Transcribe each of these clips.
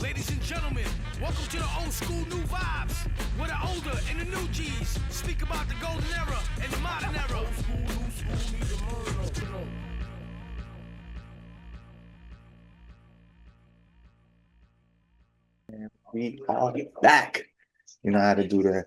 Ladies and gentlemen, welcome to the old school new vibes, where the older and the new G's speak about the golden era and the modern era. Old school, new school, need the murder. We are back. You know how to do the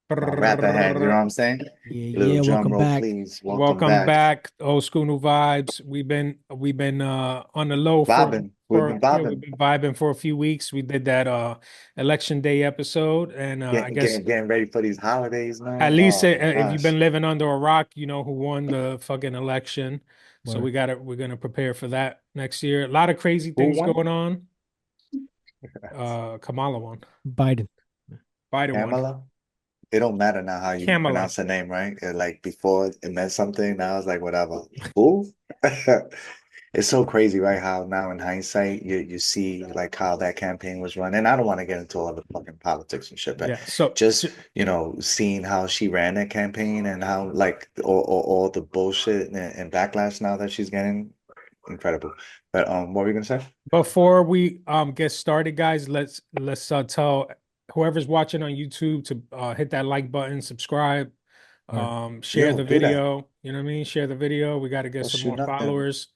rapper hands, you know what I'm saying? Yeah, Little drum welcome roll, back. please. Welcome back. Old school new vibes. We've been on the low Vibing. We've been vibing. we've been vibing for a few weeks. We did that election day episode, and I guess Getting ready for these holidays, man. at least Oh, if you've gosh. been living under a rock, you know who won the fucking election. So Word. we're gonna prepare for that next year. A lot of crazy things won? going on. Kamala won. Biden. Biden won. Kamala? It don't matter now how you Kamala. pronounce her name, right? Like before it meant something. Now it's like whatever. Who? It's so crazy, right? How now in hindsight you see like how that campaign was run. And I don't want to get into all the fucking politics and shit, but Yeah. So just seeing how she ran that campaign and how like all the bullshit and backlash now that she's getting, incredible. But what were you gonna say? before we get started, guys, let's tell whoever's watching on YouTube to hit that like button, subscribe, share Yo, the do that. video. You know what I mean? Share the video. We got to get Well, some shoot more nothing. followers.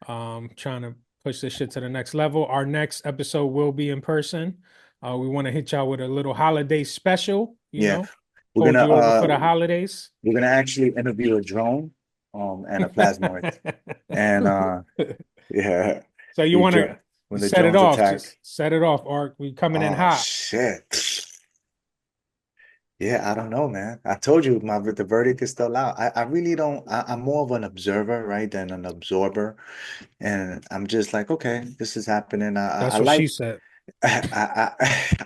Trying to push this shit to the next level. Our next episode will be in person. We want to hit y'all with a little holiday special. You know, We're hold you over for the gonna holidays. we're gonna actually interview a drone and a plasmoid. And yeah. So you want to when the set it drones off? attack. Just set it off, Art. We coming in Oh hot. shit. Yeah, I don't know, man. I told you the verdict is still out. I really don't. I'm more of an observer, right, than an absorber. And I'm just like, okay, this is happening. That's I what she like said.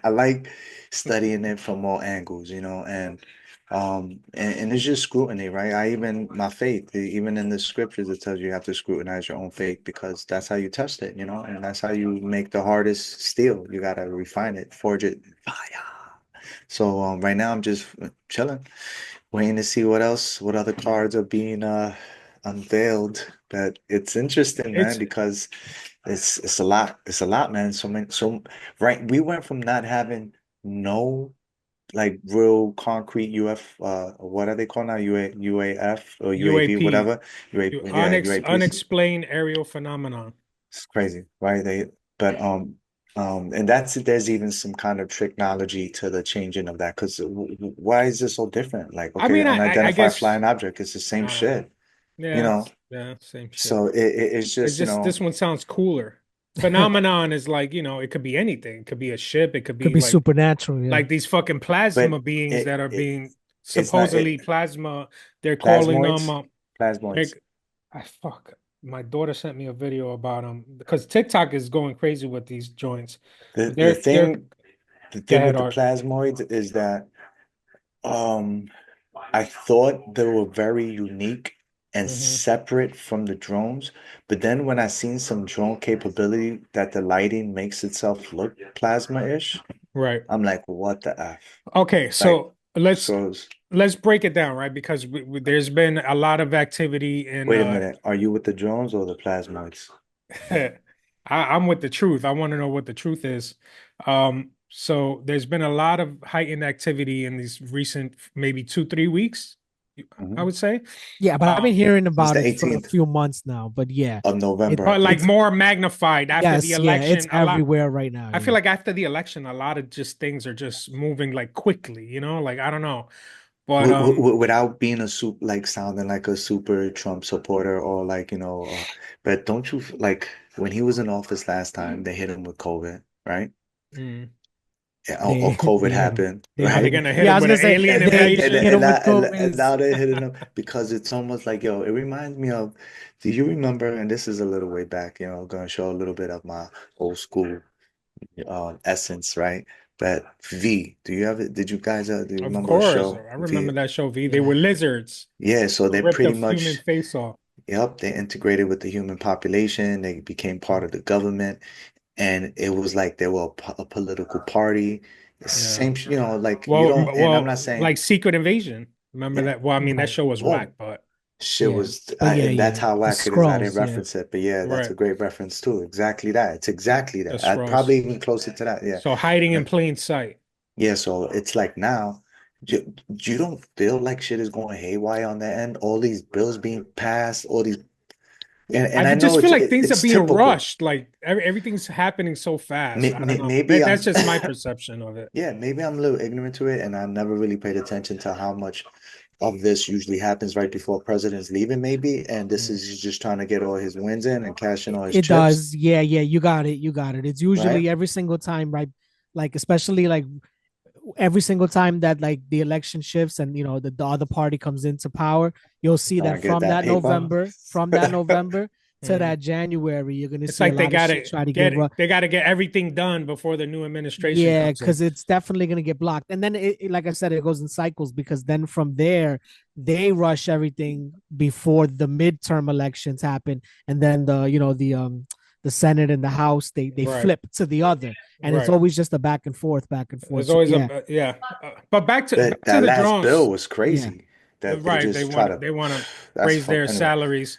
I like studying it from all angles, and it's just scrutiny, right? My faith, even in the scriptures, it tells you have to scrutinize your own faith because that's how you test it, and that's how you make the hardest steel. You gotta refine it, forge it, fire. So right now I'm just chilling, waiting to see what other cards are being unveiled. But it's interesting, man, because it's a lot, man. Right. We went from not having no like real concrete what are they called now? UAF or UAV, UAP. whatever. UAPs. Unexplained aerial phenomenon. It's crazy, right? And there's even some kind of technology to the changing of that because why is this so different? Like, okay, I mean, I unidentified guess flying object, it's the same shit, yeah, same shit. So it's just, this one sounds cooler. Phenomenon is like, it could be anything. It could be a ship. It could be like supernatural. Yeah. like these fucking plasma beings that are being supposedly plasma. They're calling them plasmoids. Fuck. My daughter sent me a video about them because TikTok is going crazy with these joints. The thing with the plasmoids is that I thought they were very unique and separate from the drones, but then when I seen some drone capability that the lighting makes itself look plasma-ish, right? I'm like, what the F? Okay, so let's break it down, right? Because there's been a lot of activity in. Wait a minute, are you with the drones or the plasmoids? I'm with the truth. I want to know what the truth is. So there's been a lot of heightened activity in these recent, maybe 2-3 weeks, I would say. Yeah, but I've been hearing about it for a 18th few months now. But yeah, of November. But like more magnified after the election. Yeah, it's everywhere right now. I feel like after the election, a lot of just things are just moving like quickly, like I don't know. But without being sounding like a super Trump supporter or but don't you like when he was in office last time, they hit him with COVID, right? Yeah, or COVID happened. Right? They're gonna hit him with an alien invasion. And now they're hitting him because it's almost like, it reminds me of, do you remember, and this is a little way back, gonna show a little bit of my old school essence, right? But V, did you guys do you remember the show? I remember that show V. They were lizards. Yeah, so they pretty much human face off. Yep, they integrated with the human population. They became part of the government, and it was like they were a political party, Same, you know, like you Well, don't, and I'm not saying like Secret Invasion. Remember yeah, that? Well, I mean, that Right. show was whack, boom, but shit Yeah. was, But yeah, and that's yeah. how The whack it is. I didn't scrolls, yeah. reference it, but yeah, that's a right, great reference too. Exactly that. It's exactly the that. I'd Skrulls. probably even closer to that. Yeah. So hiding in But plain sight. yeah, so it's like now, you don't feel like shit is going haywire on that end. All these bills being passed, all these, I and I know just feel like things are it's being typical. rushed. Like everything's happening so fast. I don't know. Maybe That's I'm, just my perception of it. yeah, maybe I'm a little ignorant to it, and I never really paid attention to how much of this usually happens right before president's leaving, maybe. And this Mm. is he's just trying to get all his wins in and cash in all his It chips, does. Yeah, yeah. You got it. You got it. It's right? usually every single time, right? Like especially like every single time that like the election shifts and the other party comes into power, you'll see Trying that to get that paper. From that November to Mm. that January, you're gonna It's see a like lot of shit try to get they gotta get everything done before the new administration yeah, comes in. because it's definitely gonna get blocked. And then like I said, it goes in cycles because then from there they rush everything before the midterm elections happen, and then the Senate and the House they Right, flip to the other, and it's right. always just a back and forth, back and forth. There's So always yeah, yeah. But That back to that the last bill drones. was yeah, crazy. That they Right. just try to. They want to That's raise fuck. their Anyway, salaries.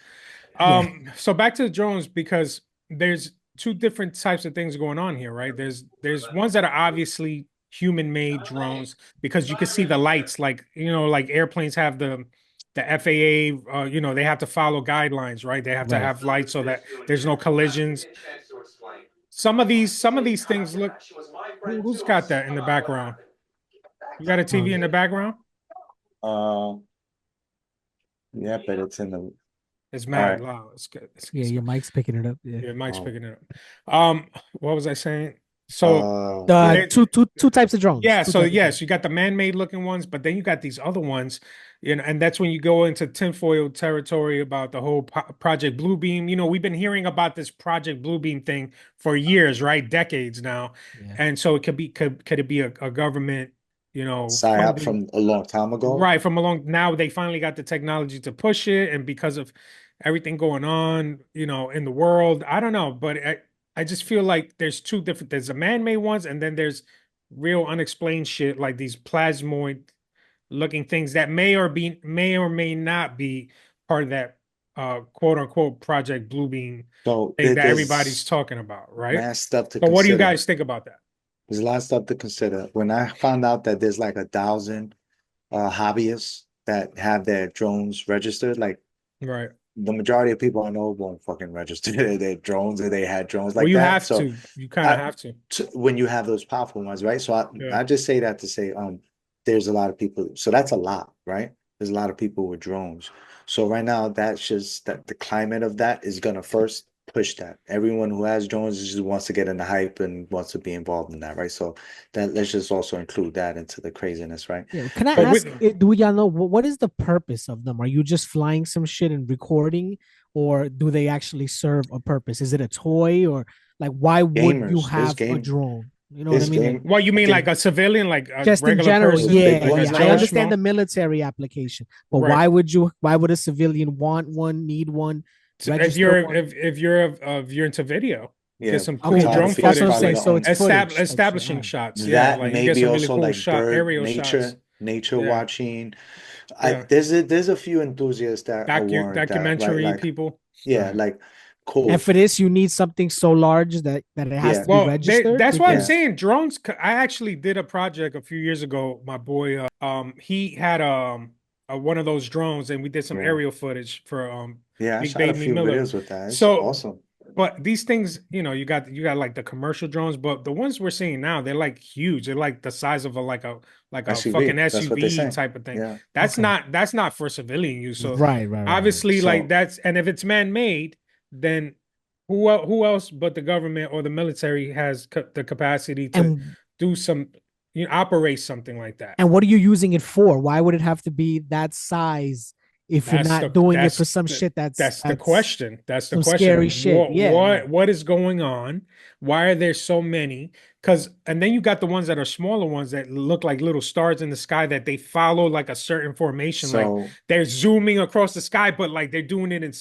yeah. So back to the drones because there's two different types of things going on here, right? There's ones that are obviously human-made drones because you can see the lights, like like airplanes have the FAA, they have to follow guidelines, right? They have to Right. have lights so that there's no collisions. Some of these things look. Who's got that in the background? You got a TV in the background? uh, yeah, but it's in the. All It's mad right. loud. It's good. Yeah, your mic's picking it up. Yeah. Yeah, Mike's Um, picking it up. What was I saying? So The yeah. there, two types of drones. yeah, Two so types of drones. yes, you got the man-made looking ones, but then you got these other ones, and that's when you go into tinfoil territory about the whole Project Bluebeam. We've been hearing about this Project Bluebeam thing for years, right? Decades now. Yeah. And so it could it be a government, Psyop funding, from a long time ago. right, from a long now they finally got the technology to push it, and because of everything going on, in the world, I don't know, but I just feel like there's two different there's the man-made ones and then there's real unexplained shit like these plasmoid looking things that may or may not be part of that quote unquote Project Bluebeam So thing that everybody's there's talking about, right? mad stuff to So what do you consider. guys think about that? There's a lot of stuff to consider. When I found out that there's like 1,000 hobbyists that have their drones registered, like Right. the majority of people I know won't fucking register their drones or they had drones Well, like you that. have So to. You kind of have to. when you have those powerful ones, right? So Yeah. I just say that to say there's a lot of people. So that's a lot, right? There's a lot of people with drones. So right now that's just that the climate of that is gonna first push that. Everyone who has drones just wants to get in the hype and wants to be involved in that, right? So that let's just also include that into the craziness, right? Yeah. Can I But ask? Do y'all know what is the purpose of them? Are you just flying some shit and recording, or do they actually serve a purpose? Is it a toy, or like why would you gamers, have a drone? You know what I there's mean? Like What you I mean, like think a civilian, like a just in regular general, those person, big yeah, like a ones yeah. like I Joe that. understand Schmo? the military application, but Right. why would a civilian want one, need one, So register one? if you're into video, get Yeah, some cool Okay, drone photography that's is what I'm footage, probably saying. the So it's only. footage type shit. All establishing right. shots. Yeah, That like you get maybe some really also cool like bird aerial shots. nature Yeah, watching. yeah. There's a few enthusiasts that are warrant that, right? Documentary Like, people. yeah, Right. like And cool. for this, you need something so large that it has Yeah, to be Well, registered that's why I'm yeah, because saying drones. I actually did a project a few years ago. My boy, he had one of those drones, and we did some yeah, aerial footage for yeah. I Big shot a Baby few Miller. videos with that. It's So, awesome. but these things, you got like the commercial drones, but the ones we're seeing now, they're like huge. They're like the size of a fucking SUV. That's what they SUV say. type of thing. Yeah, okay, That's not for civilian use. So right. obviously, like so and if it's man-made, then who else but the government or the military has the capacity to And do some, operate something like that? what are you using it for? Why would it have to be that size if you're not doing it for some shit That's the that's question. That's the some scary question. shit? Yeah, yeah. What is going on? Why are there so many? And then you got the ones that are smaller ones that look like little stars in the sky that they follow like a certain formation, like so they're zooming across the sky, but like they're doing it in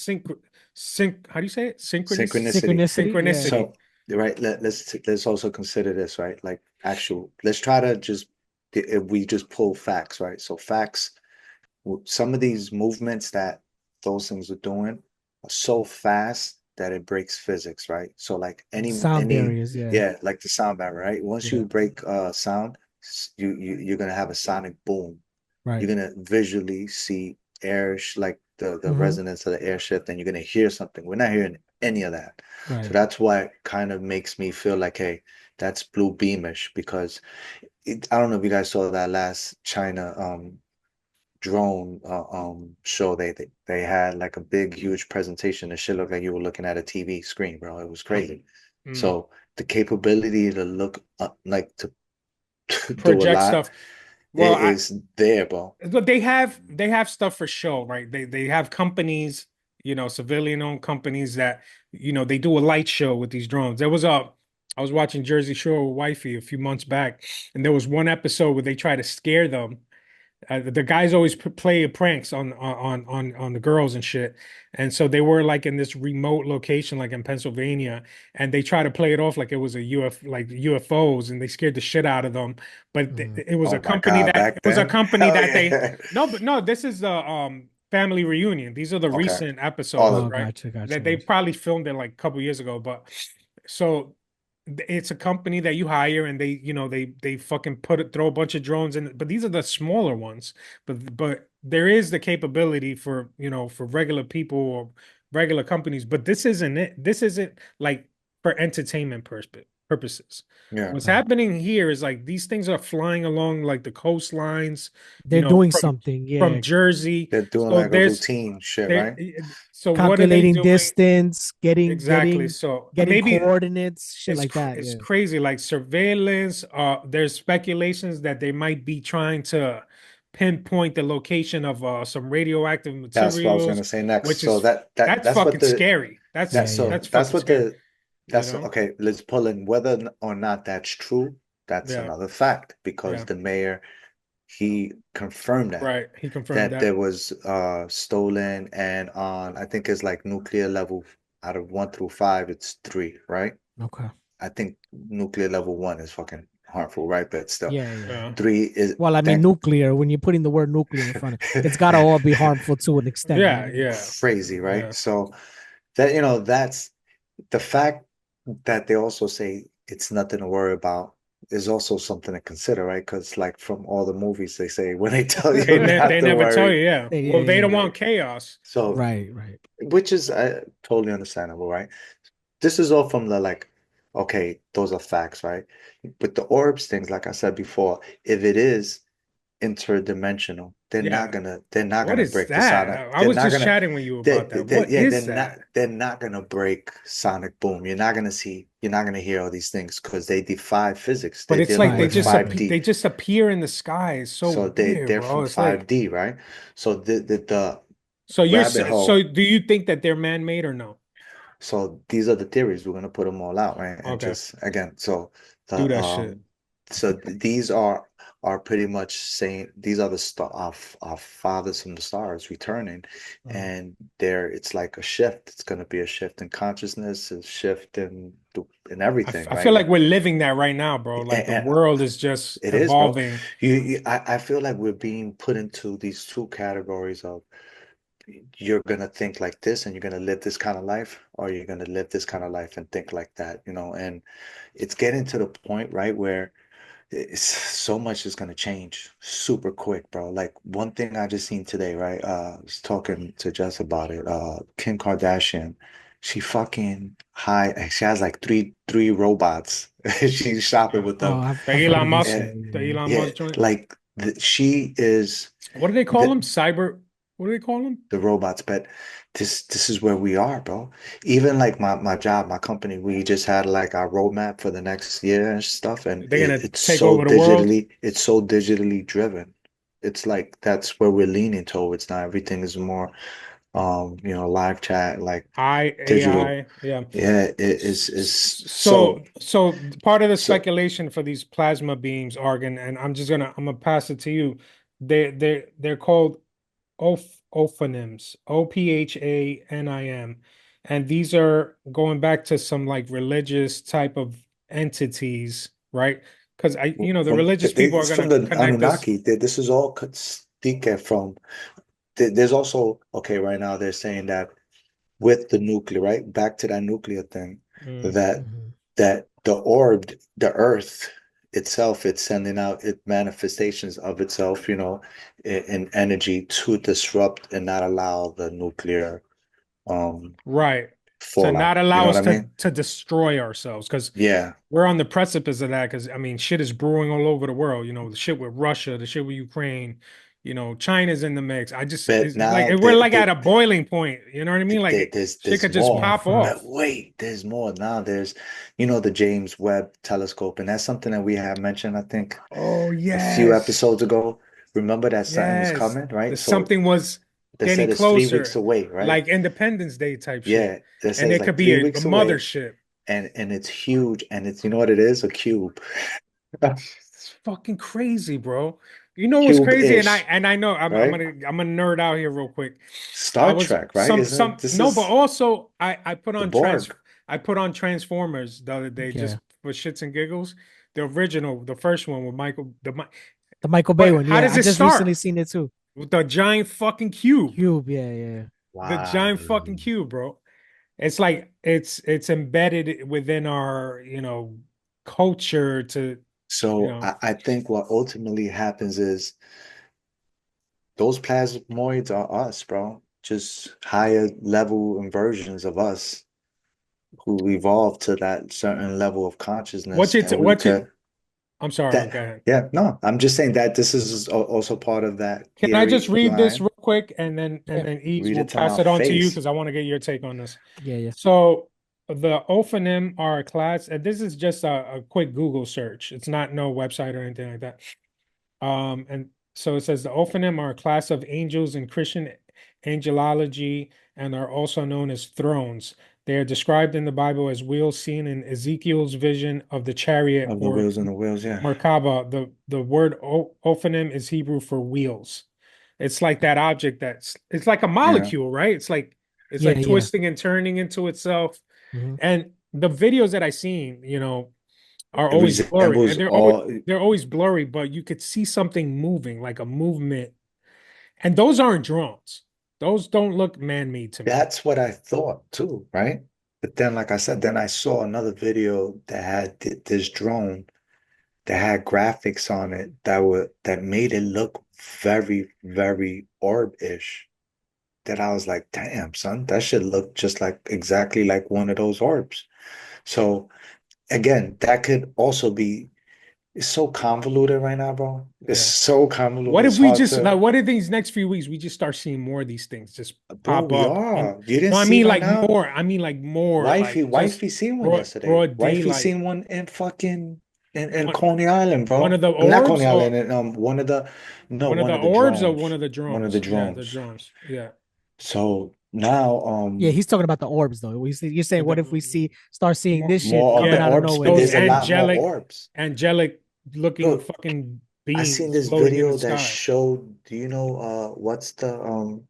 how do you say it? synchronicity. Synchronicity. Yeah. Synchronicity. So right. Let's also consider this, right? Like actual. Let's try to just if we just pull facts, right? So facts. Some of these movements that those things are doing are so fast that it breaks physics, right? So like Sound any barriers, yeah. yeah, like the sound barrier, right? Once Yeah. you break sound, you're gonna have a sonic boom. You're Right. gonna visually see like the Hmm. resonance of the air shift, and you're gonna hear something. We're not hearing any of that. So Right. that's why it kind of makes me feel like, hey, that's blue beamish because I don't know if you guys saw that last China drone show. They had like a big huge presentation. It shit looked like you were looking at a TV screen, bro. It was crazy. Mm. So the capability to look like to do a Project lot stuff. Well, is there, bro. but they have stuff for show, right? They have companies, civilian owned companies that, they do a light show with these drones. I was watching Jersey Shore with wifey a few months back, and there was one episode where they try to scare them. The guys always play pranks on the girls and shit, and so they were like in this remote location, like in Pennsylvania, and they try to play it off like it was a like UFOs, and they scared the shit out of them. But Mm. it was a Oh my company God, that back it was a then? company Hell that they yeah. no, but no, this is the family reunion. These are the Okay. recent All episodes, Oh, of right? gotcha, gotcha, That they gotcha. probably filmed it like a couple years ago, but so it's a company that you hire and they fucking throw a bunch of drones in, but these are the smaller ones. But there is the capability for, for regular people or regular companies, but this isn't it. This isn't like for entertainment purposes. yeah. What's Right. happening here is like these things are flying along like the coastlines, They're doing from something, yeah. Jersey. They're doing So like a routine shit, there right? so what are they Calculating doing? distance, getting Exactly. getting So getting maybe coordinates, shit like that. it's Yeah. crazy, like surveillance. There's speculations that they might be trying to pinpoint the location of some radioactive That's what I was materials, gonna say next. which So is that's what fucking the scary. That's that's Yeah, yeah. so that's that's fucking what scary. the You that's know? okay. Let's pull in whether or not that's true. That's Yeah, another fact because yeah. the mayor he confirmed Right. He confirmed that that. there was stolen and on I think it's like nuclear level out of 1 through 5, it's 3, right? Okay. I think nuclear level 1 is fucking harmful, right? But still, Yeah, yeah. Yeah. 3 is Well, I mean, thank nuclear. When you're putting the word nuclear in front of it's got to all be harmful to an extent, right? Yeah, I mean, yeah, crazy, right? yeah. So that that's the fact that they also say it's nothing to worry about is also something to consider, right? Because like from all the movies, they say when they tell you They not to never tell worry, you, yeah. yeah, Well, they yeah. don't right? want chaos. So, Right, right. which is totally understandable, right? This is all from the like, okay, those are facts, right? But the orbs things, like I said before, if it is interdimensional, Yeah. they're not What gonna is break the that? sonic. I They're was not just gonna chatting with you about that. What yeah, is that? they're not gonna break sonic boom. You're not gonna hear all these things because they defy physics. But They're it's dealing like Right, with right, right. 5D. they just appear in the sky. It's so So weird, they're bro. from It's like 5D, right? So the so rabbit so hole. do you think that they're man-made or no? So these are the theories. We're gonna put them all out, right? And Okay, just again, so do the that shit. these are pretty much saying these are the star our fathers from the stars returning, Mhm. and there it's like a shift. It's gonna be a shift in consciousness, a shift in everything, I feel right? like we're living that right now, bro. Like the And world is just it is, bro. evolving. I feel like we're being put into these two categories of you're gonna think like this and you're gonna live this kind of life, or you're gonna live this kind of life and think like that, and it's getting to the point, right, where it's so much is gonna change super quick, bro. Like one thing I just seen today, right? I was talking to Jess about it. Kim Kardashian, she has like three robots. She's shopping Yeah. with them. I've heard of this. And Yeah, The Elon yeah, Musk joint. like she is What do they call them? Cyber. What do they call them? the robots, but this is where we are, bro. Even like my job, my company, we just had like our roadmap for the next year and stuff, and They're gonna it's take over the world. it's so digitally driven. It's like that's where we're leaning towards now. Everything is more live chat, like digital. AI. Yeah. Yeah, it is so So part of the so speculation for these plasma beams, Argon, and I'm gonna pass it to you. They're called ophonims, OPHANIM. and these are going back to some like religious type of entities, right? Because the From religious people are it's going from to the connect us. Anunnaki. This is all speak from. There's also, okay, right now they're saying that with the nuclear, right? Back to that nuclear thing, Mm, that Mhm. the orb, the Earth itself, it's sending out it manifestations of itself, in energy to disrupt and not allow the nuclear right. To fallout. not You allow know what us I mean? to destroy ourselves, because Yeah. we're on the precipice of that. Because I mean, shit is brewing all over the world. The shit with Russia, the shit with Ukraine. China's in the mix. But It's like now we're like at a boiling point. You know what I mean? Like shit there's could just more. Yeah, pop But off. facts. wait, there's more. Now there's, the James Webb telescope, and that's something that we have mentioned, I think, Oh a few yes, episodes ago. Remember that something was yes. coming, The right? So something was they getting said it's 3 weeks closer, away, right? like Independence Day type shit, Yeah, they and said it's it could like be three a weeks away, mothership. and it's huge, and it's, you know what it is? A cube. It's fucking crazy, bro. You know what's crazy? And I Cube-ish, and I know right? I'm gonna nerd out here real quick. I Star was Trek, right? Isn't it? This no, but is also the Borg I put on Transformers the other day Yeah. just for shits and giggles. The original, the first one with Michael. The Michael Bay But one. how Yeah. does I it just start? recently seen it too. With the giant fucking cube. Cube. Yeah, yeah. The Wow. giant fucking cube, bro. It's like it's embedded within our, culture to, you So know, I think what ultimately happens is those plasmoids are us, bro. Just higher level versions of us who evolved to that certain level of consciousness, and we what's it could I'm sorry, that go ahead. yeah, no, I'm just saying that this is also part of that Can I just theory read this line. real quick, and Yeah. then Ease Read will it to pass my it on to you face. because I want to get your take on this. Yeah, yeah. So the Ophanim are a class, and this is just a quick Google search. It's not no website or anything like that. And so it says the Ophanim are a class of angels in Christian angelology and are also known as thrones. They are described in the Bible as wheels seen in Ezekiel's vision of the chariot Of the or wheels and the wheels, yeah. Merkaba. The word Ophanim is Hebrew for wheels. It's like that object it's like a Yeah. molecule, right? It's Yeah, like yeah. twisting and turning into itself. Mhm. And the videos that I seen, are It always blurry. resembles And all they're always blurry, but you could see something moving, like a movement. And those aren't drones. Those don't look man-made to me. that's what I thought too, right? But then, like I said, then I saw another video that had this drone that had graphics on it that made it look very, very orb-ish. That I was like, damn, son, that should look just like exactly like one of those orbs. So again, that could also be, it's so convoluted right now, bro. It's Yeah. so What convoluted. if It's we hard just to, like what if these next few weeks we just start seeing more of these things just bro, pop we up in are. You didn't no, I see mean right like now? more. I mean like more Wifey, like just wifey seen one yesterday. broad Wifey daylight. seen one in fucking in One Coney Island, one of bro. the Not Coney orbs or Island, and one of the no, one of one the of the orbs or drones. one of the One of the drones. Yeah, the drones. drones. Yeah. So now Yeah, he's talking about the orbs though. You're saying what if we start seeing this shit more of the coming Yeah, out of orbs, nowhere? but those there's a Yeah. lot more orbs. angelic looking Look, fucking I seen beings this floating in the video that sky. showed, do you know what's the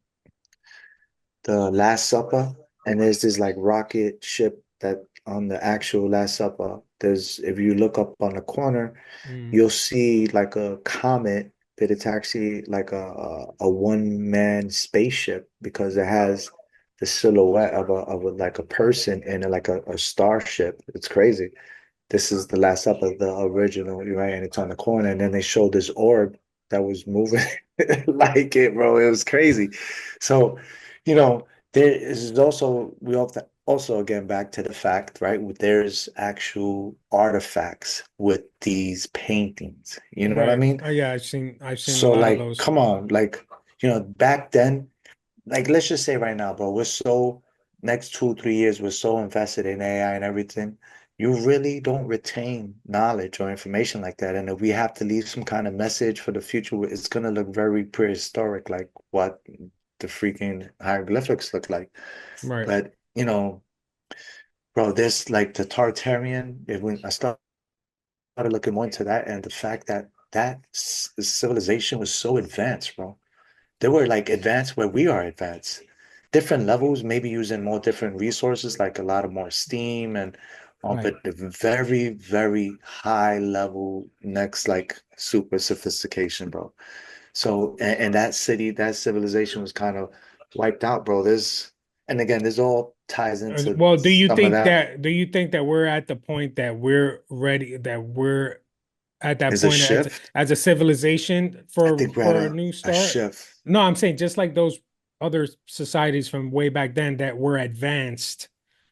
Last Supper? And there's this like rocket ship that on the actual Last Supper, there's, if you look up on the corner, Mm, you'll see like a comet, but it's actually like a one-man spaceship because it has the silhouette of a like a person in like a starship. It's crazy. This is the Last Supper, the original, right? And it's on the corner. And then they showed this orb that was moving like it, bro. It was crazy. So, there is also, we have to also again back to the fact, right? There's actual artifacts with these paintings. You know what I right. mean? Yeah, I've seen a So, lot of like, those. come on, like, back then, like, let's just say right now, bro, we're so next 2, 3 years, we're so invested in AI and everything. You really don't retain knowledge or information like that. And if we have to leave some kind of message for the future, it's gonna look very prehistoric, like what the freaking hieroglyphics look like. Right. But bro, this like the Tartarian, when I started looking more into that and the fact that civilization was so advanced, bro. They were like advanced where we are advanced. different levels, maybe using more different resources, like a lot of more steam and Right. but the very, very high level, next like super sophistication, bro. So and that city, that civilization was kind of wiped out, bro. And again, this all ties into Well, some of that. do you think that we're at the point that we're ready, that we're at that Is a point shift. as a civilization I think we're at for a new a start? shift. No, I'm saying just like those other societies from way back then that were advanced,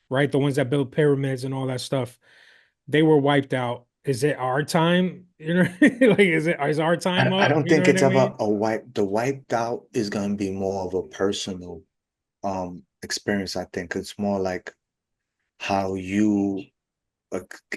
right? The ones that built pyramids and all that stuff, they were wiped out. Is it our time? You know, like is our time I up? don't You know think what it's I ever mean? a the wiped out is gonna be more of a personal experience. I think it's more like how you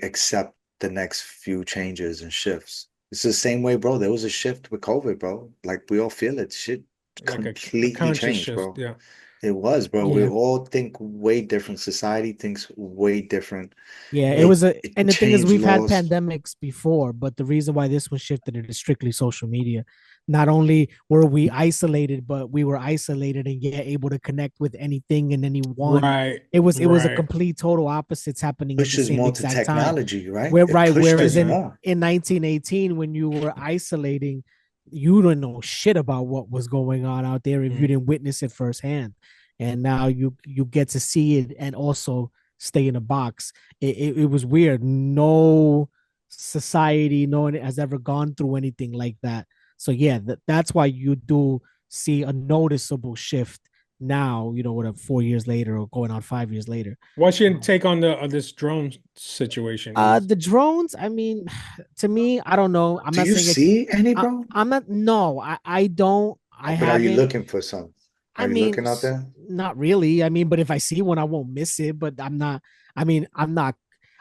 accept the next few changes and shifts. It's the same way, bro. There was a shift with COVID, bro. Like we all feel it. Shit Like a completely conscious changed, shift. bro. Yeah. It was, bro. We Yeah. all think way different. Society thinks way different. Yeah, it It was a, it and the thing is, changed we've had laws. pandemics before, but the reason why this was shifted it is strictly social media. Not only were we isolated, but we were isolated and yet able to connect with anything and anyone. Right. It was a Right. complete total opposites happening at the Pushes same more to exact time. technology, right? Where It right, pushed whereas us Right. more. in 1918, when you were isolating, you didn't know shit about what was going on out there if you Mm. didn't witness it firsthand. And now you get to see it and also stay in a box. It was weird. No society, no one has ever gone through anything like that. So yeah, that's why you do see a noticeable shift now. What, 4 years later or going on 5 years later. What's your take on the this drone situation? The drones, I mean, to me, I don't know. I'm Do not you saying it. see any, bro? I'm not. No, I don't. I But are you haven't. looking for some? I Are you mean, looking out there? not really. I mean, but if I see one, I won't miss it. But I'm not. I mean, I'm not.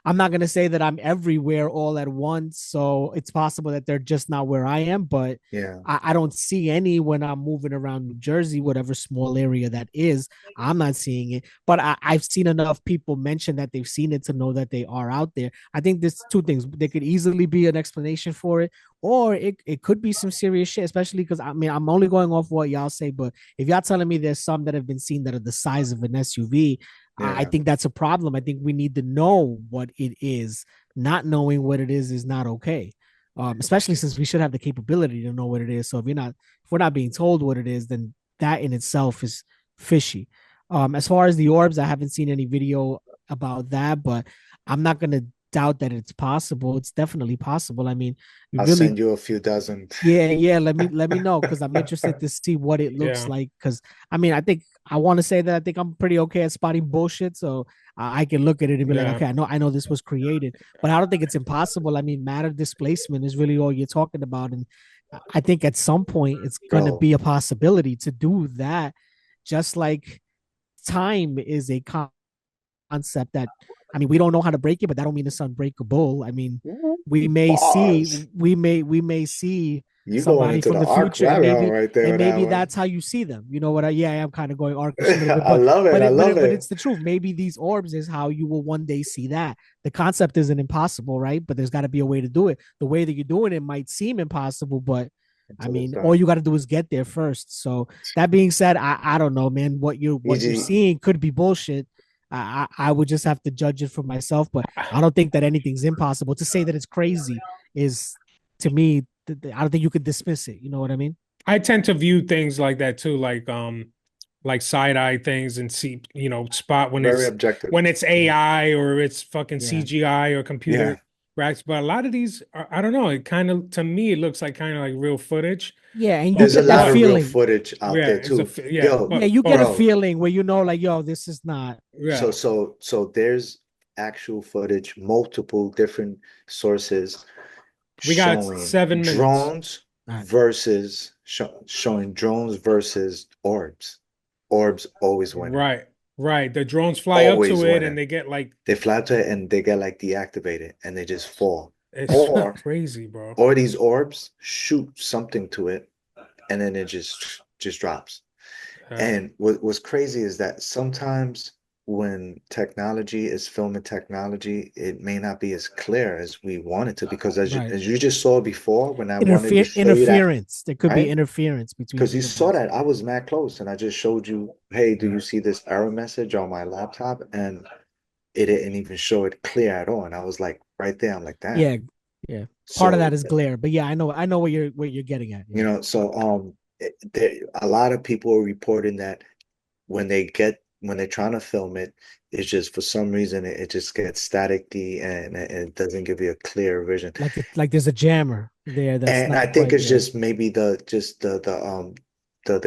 I'm not gonna say that I'm everywhere all at once. So it's possible that they're just not where I am. But Yeah. I don't see any when I'm moving around New Jersey, whatever small area that is. I'm not seeing it. But I've seen enough people mention that they've seen it to know that they are out there. I think there's two things. There could easily be an explanation for it, or it could be some serious shit. Especially because I mean, I'm only going off what y'all say, but if y'all telling me there's some that have been seen that are the size of an SUV, I Yeah. think that's a problem. I think we need to know what it is. Not knowing what it is not okay. Especially since we should have the capability to know what it is. So if we're not being told what it is, then that in itself is fishy. As far as the orbs, I haven't seen any video about that, but I'm not gonna doubt that it's possible. It's definitely possible. I mean, you I'll really, send you a few dozen. yeah. Let me know because I'm interested to see what it looks Yeah. like. Because I mean, I want to say that I think I'm pretty okay at spotting bullshit, so I can look at it and be like, Yeah. okay, I know this was created, but I don't think it's impossible. I mean, matter displacement is really all you're talking about, and I think at some point it's gonna Bro, be a possibility to do that, just like time is a concept that, I mean, we don't know how to break it, but that don't mean it's unbreakable. I mean, we may see pause. we may see You going somebody into from the the arc future, and rabbit hole right there with that maybe one. that's how you see them. You know what? Yeah, I am kind of going arcish a little bit, I love it. I love but it. it's the truth. Maybe these orbs is how you will one day see that. The concept isn't impossible, right? But there's got to be a way to do it. The way that you're doing it might seem impossible, but I Until it's mean, all done. you got to do is get there first. So that being said, I don't know, man. What you're EG, seeing could be bullshit. I would just have to judge it for myself, but I don't think that anything's impossible. To say that it's crazy is, to me, I don't think you could dismiss it. You know what I mean? I tend to view things like that too, like side eye things and see, spot very objective. when it's Yeah, AI or it's fucking yeah, CGI or Yeah. computer graphics. But a lot of these, I don't know, it kind of to me it looks like kind of like real footage. yeah. And you There's a get that lot of real feeling. footage out Yeah, there too. Yo, Yeah, but you get a bro. feeling where you know, like, yo, this is not. yeah, So there's actual footage, multiple different sources we got showing 7 minutes. drones All right. versus showing drones versus orbs. Orbs always winning. Right, right. The drones fly up to Always it and winning. they get like They fly to it and they get like deactivated and they just fall. it's Or crazy, bro. or these orbs shoot something to it and then it just drops. Yeah. And what's crazy is that sometimes when technology is filming technology, it may not be as clear as we want it to, because Right. as you just saw before, when I wanted to show you that, Interference. There could be right? interference between Because the you saw devices. that I was mad close, and I just showed you, hey, do you see this error message on my laptop? And it didn't even show it clear at all. And I was like, right there, I'm like, damn. Yeah, yeah. Part of that So, is glare, but yeah, I know what you're getting at. you Yeah. know, so a lot of people are reporting that when they're trying to film it, it's just for some reason it just gets staticky, and it doesn't give you a clear vision. Like there's a jammer there that's And I not think quite it's there. just maybe the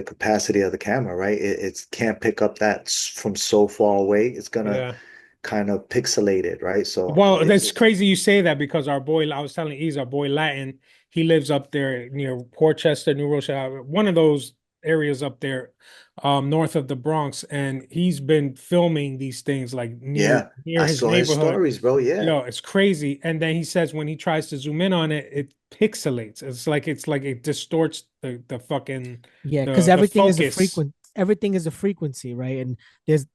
capacity of the camera, right? It can't pick up that from so far away. It's gonna Yeah. kind of pixelate it, right? So Well, that's crazy you say that because our boy, I was telling Ease, our boy Latin, he lives up there near Portchester, New Rochelle, one of those areas up there, north of the Bronx, and he's been filming these things like yeah, near I his saw his neighborhood. stories, bro. Yeah. Yo, it's crazy. And then he says when he tries to zoom in on it, it pixelates. It's like it distorts the fucking Yeah, because the everything is a focus. frequent everything is a frequency, right? And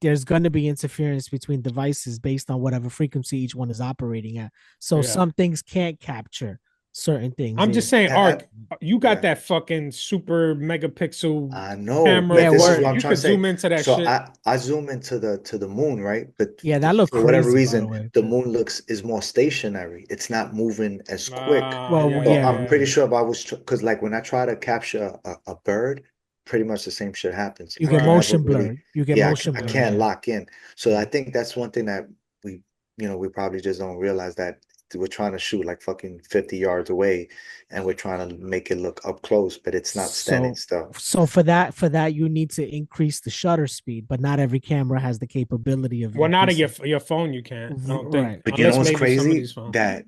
there's going to be interference between devices based on whatever frequency each one is operating at. So Yeah. some things can't capture certain things. I'm just saying, And Ark, you got yeah, that fucking super megapixel I know, camera but Yeah, this is where what I'm word. you trying to could say. zoom into that So shit. I zoom into the moon, right? But Yeah, that looked for whatever crazy, by the reason, way. the moon looks is more stationary. It's not moving as quick. Well, Yeah, So yeah, yeah, I'm yeah. pretty sure if I was, because like when I try to capture a bird, pretty much the same shit happens. you I get can Right. never motion really, blur. You get yeah, motion I blur. can't Yeah. lock in. So Yeah. I think that's one thing that we, we probably just don't realize, that we're trying to shoot like fucking 50 yards away, and we're trying to make it look up close, but it's not standing So still. so for that you need to increase the shutter speed, but not every camera has the capability of Well, not on increasing. your phone, you can't. I don't think, Right. But you know unless what's maybe some of crazy? these phones. That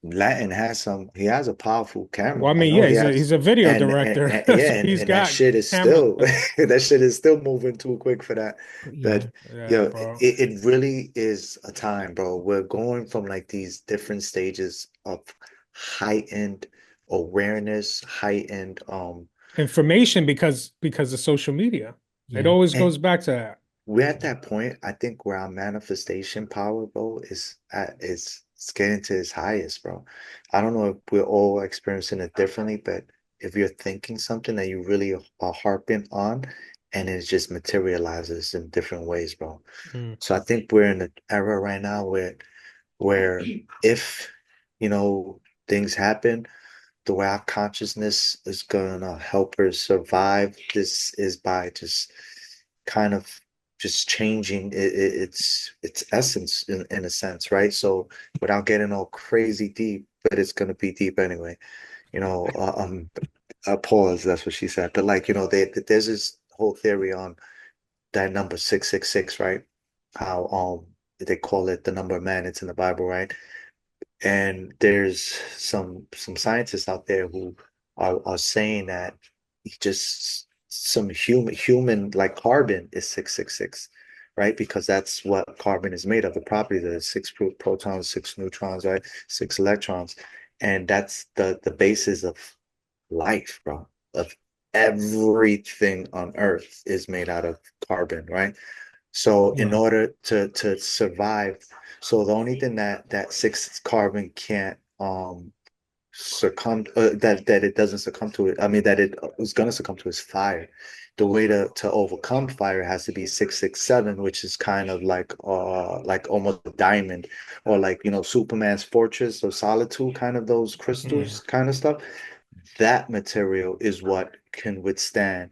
Latin has he has a powerful camera. Well, I I mean, know yeah, he has, he's a video and director, yeah, so he's and that got shit is camera. still that shit is still moving too quick for that. Yeah. But Yeah, yo, bro. it really is a time, bro. We're going from like these different stages of heightened awareness, heightened Information because of social media. It Yeah. always and goes back to that. we're at that point, I think, where our manifestation power, bro, is it's getting to its highest, bro. I don't know if we're all experiencing it differently, but if you're thinking something that you really are harping on, and it just materializes in different ways, bro. Mm. So I think we're in an era right now where if things happen, the way our consciousness is gonna help us survive this is by just kind of just changing its essence in a sense, right? So without getting all crazy deep, but it's gonna be deep anyway. You know, pause. That's what she said. But like, there's this whole theory on that number 666, right? How they call it the number of man. It's in the Bible, right? And there's some scientists out there who are saying that just some human like carbon is 666, right? Because that's what carbon is made of. The property that is six protons, six neutrons, right? Six electrons. And that's the basis of life, bro. Of everything on Earth is made out of carbon, right? So in Yeah. order to survive, so the only thing that six carbon can't succumb that it doesn't succumb to it. I mean that it is gonna succumb to is fire. The way to overcome fire has to be 667, which is kind of like almost a diamond, or like Superman's fortress of solitude, kind of those Yeah. crystals kind of stuff. That material is what can withstand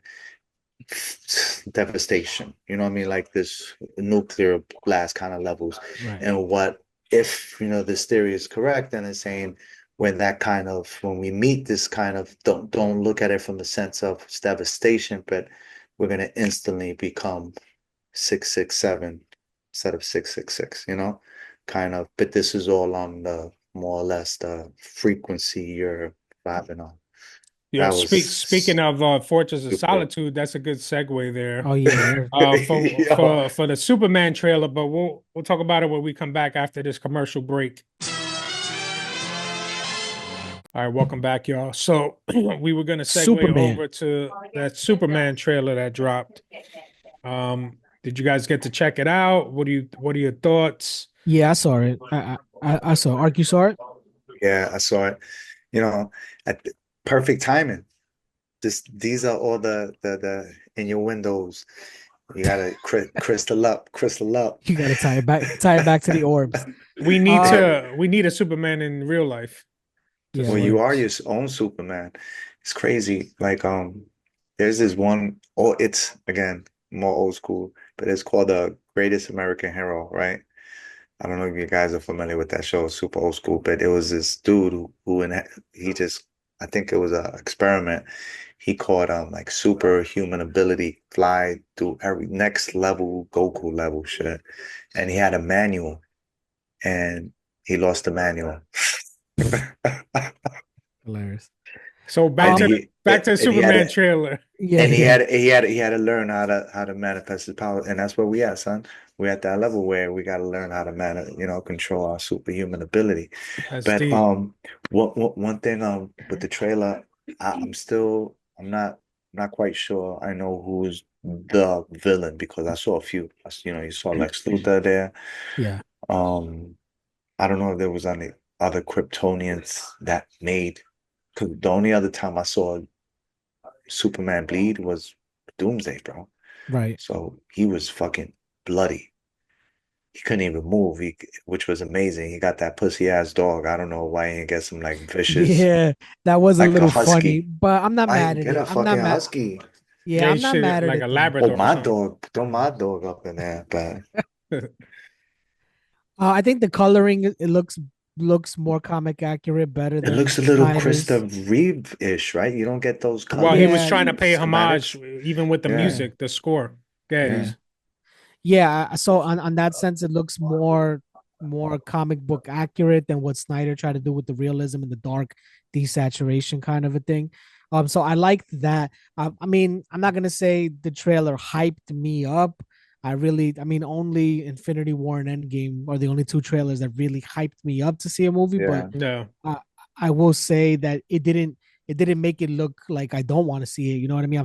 devastation. You know what I mean? Like this nuclear blast kind of levels. Right. And what if this theory is correct, then it's saying when we meet this kind of, don't look at it from the sense of devastation, but we're gonna instantly become 667 instead of 666, kind of. But this is all on the more or less the frequency you're vibing on. Yo, That was speaking of Fortress of super. Solitude, that's a good segue there. Oh yeah. Yo, For the Superman trailer, but we'll talk about it when we come back after this commercial break. All right, welcome back, y'all. So we were gonna segue Superman. over to that Superman trailer that dropped. Um, Did you guys get to check it out? What are your thoughts? Yeah, I saw it. I saw. Ark, you saw it? Yeah, I saw it. You know, at the, perfect timing. These are all the in your windows. You gotta crystal up. You got to tie it back to the orbs. Uh, We need a Superman in real life to yeah, Well, see. you word. are your own Superman. It's crazy. Like there's this one. Oh, it's again more old school, but it's called the Greatest American Hero, right? I don't know if you guys are familiar with that show, super old school, but it was this dude he just, I think it was a experiment. He caught like superhuman ability, fly through every next level, Goku level shit. And he had a manual and he lost the manual. Hilarious. So And back to the and he had Superman to trailer. Yeah, yeah, he had to learn how to manifest his power. And that's where we at, son. We're at that level where we got to learn how to control our superhuman ability. That's But deep. one thing with the trailer, I'm not quite sure I know who's the villain because I saw a few. You saw Lex Luthor there. yeah. Um, I don't know if there was any other Kryptonians that made, because the only other time I saw Superman bleed was Doomsday, bro. Right. So he was fucking bloody. He couldn't even move, which was amazing. He got that pussy ass dog. I don't know why he didn't get some like vicious, Yeah, that was a like a little funny, husky. but I'm not I mad didn't at get it. a I'm not fucking mad. husky. Yeah, Yeah, you I'm not should mad at like a it though. Oh, Labrador or my something. dog. Throw my dog up in there, but I think the coloring it looks more comic accurate, better it looks than a little Snyder's. Krista Reeve-ish, right? You don't get those Well, he color was Yeah, trying to pay homage schematics. even with the Yeah, yeah, music, the score. Good. yeah. Yeah, so on that sense, it looks more comic book accurate than what Snyder tried to do with the realism and the dark desaturation kind of a thing. So I liked that. I mean, I'm not gonna say the trailer hyped me up. I mean, only Infinity War and Endgame are the only two trailers that really hyped me up to see a movie. But yeah, No. uh, I will say that it didn't make it look like I don't want to see it. You know what I mean?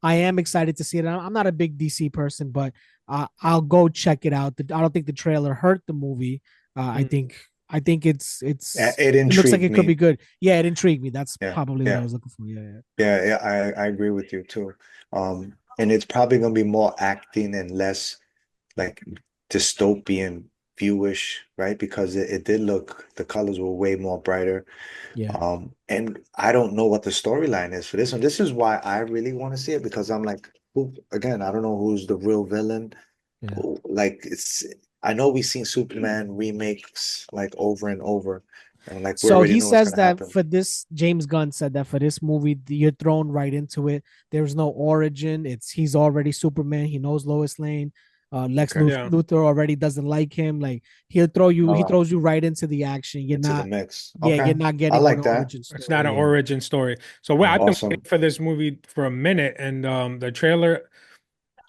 I am excited to see it. I'm not a big DC person, but I'll go check it out. I don't think the trailer hurt the movie. Mm. I think it it looks like intrigued it could be me. good. Yeah, it intrigued me. That's Yeah, probably what I yeah, was looking for. Yeah, yeah. yeah. I agree with you too. And it's probably gonna be more acting and less like dystopian viewish, right? Because it did look, the colors were way more brighter. Yeah. And I don't know what the storyline is for this one. This is why I really want to see it because I'm like, who, again, I don't know who's the real villain. Yeah. Like I know we've seen Superman remakes like over and over, and like we So already he know what's says gonna that happen. for this, James Gunn said that for this movie, you're thrown right into it. There's no origin. He's already Superman. He knows Lois Lane. Lex Okay, Yeah. Luthor already doesn't like him. Like he all right, throws you right into the action. into the mix. Yeah, you're Okay, not I getting an like that. origin It's not an story. Yeah, origin story. So yeah, I've been waiting Awesome. for this movie for a minute, and the trailer,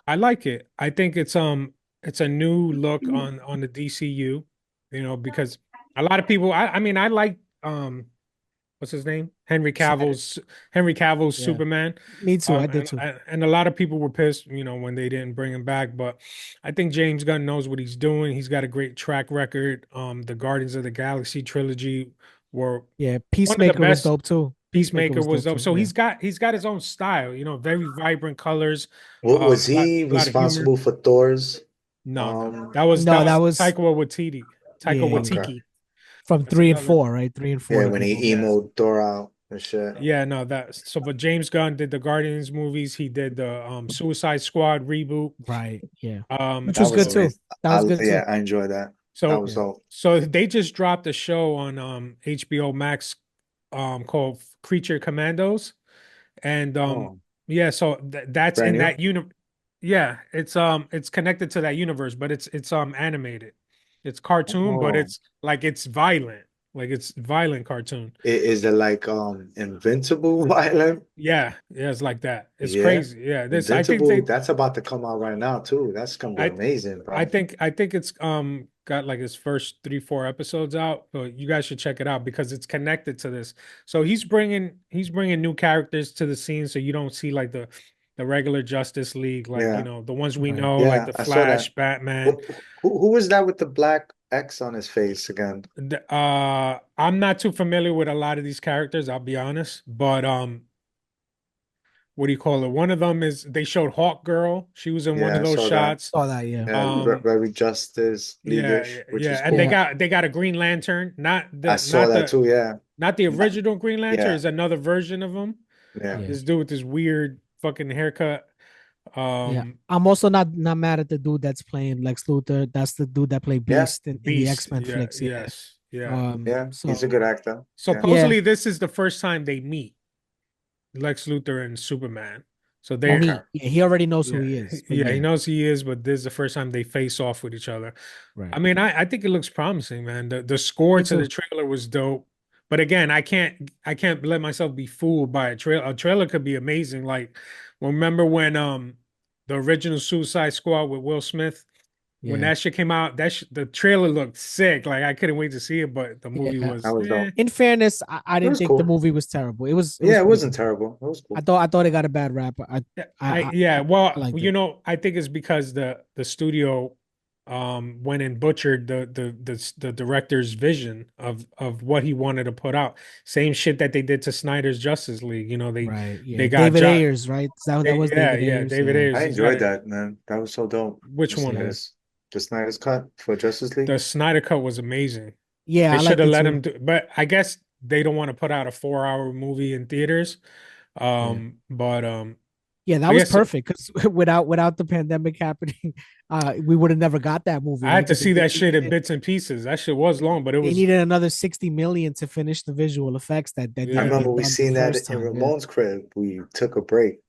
I like it. I think it's a new look on the DCU, because a lot of people. I mean, I like what's his name? Snyder. Henry Cavill's Yeah, Superman. me too. I did And too. and a lot of people were pissed, when they didn't bring him back. But I think James Gunn knows what he's doing. He's got a great track record. The Guardians of the Galaxy trilogy were Yeah, one of the Peacemaker was best. dope too. Peacemaker Peacemaker was was dope dope. too. So Yeah. he's got his own style, very vibrant colors, What was a he lot of humor. responsible for Thor's? No, no, Um, No, that that was was Taika Waititi. Taika yeah, yeah. okay, Waititi. From That's three and another. four, right? Three and four yeah, that when they he both did. Yeah, emoed Thor out and shit. yeah, no, but James Gunn did the Guardians movies. He did the Suicide Squad reboot. Right. Yeah. Um, Which That was was good so too. amazing. That was good too. Yeah, I enjoyed that. That so was Yeah. all. so they just dropped a show on HBO Max called Creature Commandos. And Oh, yeah, so that's brand in new. that universe. Yeah, it's connected to that universe, but it's animated. It's cartoon, but Oh, it's violent. Like it's violent cartoon. is it like Invincible Violent? Yeah, yeah, it's like that. It's Yeah, crazy. Yeah, this I think Invincible. they That's about to come out right now too. That's gonna be I amazing, I bro. think I think it's got like his first 3 4 episodes out, but you guys should check it out because it's connected to this. So he's bringing new characters to the scene, so you don't see like the the regular Justice League, like Yeah. the ones we Right. know, like Yeah, the I saw that. Flash, Batman. Who was that with the black X on his face again? I'm not too familiar with a lot of these characters, I'll be honest. But what do you call it? One of them is they showed Hawk Girl. She was in one Yeah, of I those saw that. shots. Saw that, yeah. Yeah, very Justice Yeah, League-ish, which yeah, is and they cool. Yeah. got a Green Lantern, not I the saw not that the too. Yeah, not the Not- original Green Lantern. yeah, Is another version of him. yeah. Yeah. This dude with this weird fucking haircut. Yeah. Um, I'm also not mad at the dude that's playing Lex Luthor. That's the dude that played Yeah. Beast in the Beast. X-Men Yeah, flicks. Yeah. yes, yeah. He's a good actor. Yeah. Supposedly, this is the first time they meet Lex Luthor and Superman. So Well, they, Okay. yeah, he already knows who yeah, he is. But yeah, he yeah. knows he is, but this is the first time they face off with each other. Right. I mean, I think it looks promising, man. The score Me to the too. trailer was dope. But again, I can't let myself be fooled by a trailer. A trailer could be amazing. Like, remember when the original Suicide Squad with Will Smith, when Yeah. that shit came out, the trailer looked sick. Like I couldn't wait to see it, but the movie Yeah. That was was dope. In fairness, I It didn't was think the cool. movie was terrible. It was Yeah, it pretty wasn't good. terrible. It was cool. I thought it got a bad rap. yeah, well, I liked it. I think it's because the studio went and butchered the director's vision of what he wanted to put out. Same shit that they did to Snyder's Justice League. Right. Yeah. They got David Ayers, right? That was yeah, David Ayers. David Yeah. Ayers. I He's got enjoyed it. that, man. That was so dope. Which The one? Snyder's, the Snyder's cut for Justice League. The Snyder cut was amazing. Yeah, They I should liked have it let too. him do, but I guess they don't want to put out a 4-hour movie in theaters. But Yeah, that but was yes, perfect because without the pandemic happening, we would have never got that movie, I right? had to 'Cause see that they shit in needed, bits and pieces. That shit was long, but it they was needed another 60 million to finish the visual effects that I didn't yeah, remember get we done the seen that first in time. Yeah. Ramon's crib. We took a break.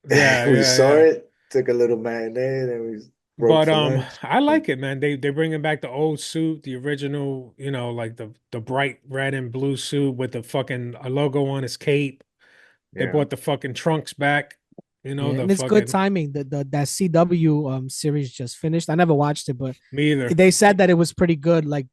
yeah, We yeah, saw yeah. it, took a little matinee, and we broke But for lunch. I like it, man. They're bringing back the old suit, the original, like the bright red and blue suit with the fucking logo on his cape. They Yeah. brought the fucking trunks back. Yeah, The and it's good fucking timing. That CW series just finished. I never watched it, but me either. they said that it was pretty good. Like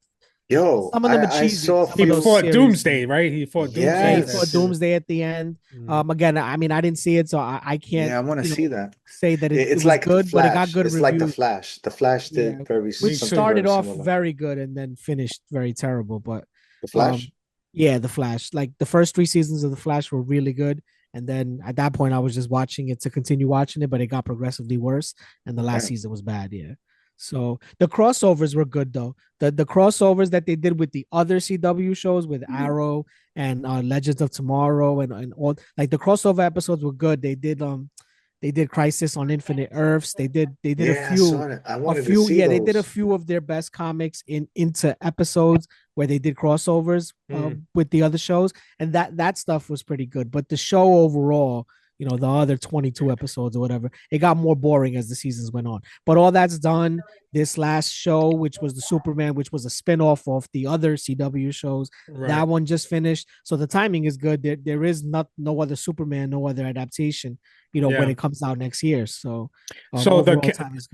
Yo, some of them are I cheesy, saw a some He of those few. fought series. Doomsday, right? He fought Yeah, Doomsday he at fought Yes. the Doomsday at the end. Mm. Again, I mean, I didn't see it, so I can't, Yeah, I want to see that. say that it It's was like the good, but it got Flash. good It's like the reviews. Flash. The Flash Yeah, did very which Me something too. started very off similar. very good and then finished very terrible. But The um, Flash. yeah, the Flash, like the first 3 seasons of the Flash were really good, and then at that point, I was just watching it to continue watching it, but it got progressively worse, and the last Damn. season was bad. Yeah. So the crossovers were good though. The crossovers that they did with the other CW shows with Arrow and Legends of Tomorrow and all, like the crossover episodes were good. They did Crisis on Infinite Earths. They did Yeah, I saw that. I a wanted to few, see yeah, they did a those. few of their best comics into episodes where they did crossovers Mm. with the other shows, and that stuff was pretty good. But the show overall, the other 22 episodes or whatever, it got more boring as the seasons went on. But all that's done. This last show, which was the Superman, which was a spinoff of the other CW shows, Right. that one just finished. So the timing is good. There is no other Superman, no other adaptation, when Yeah. it comes out next year. So So the overall time is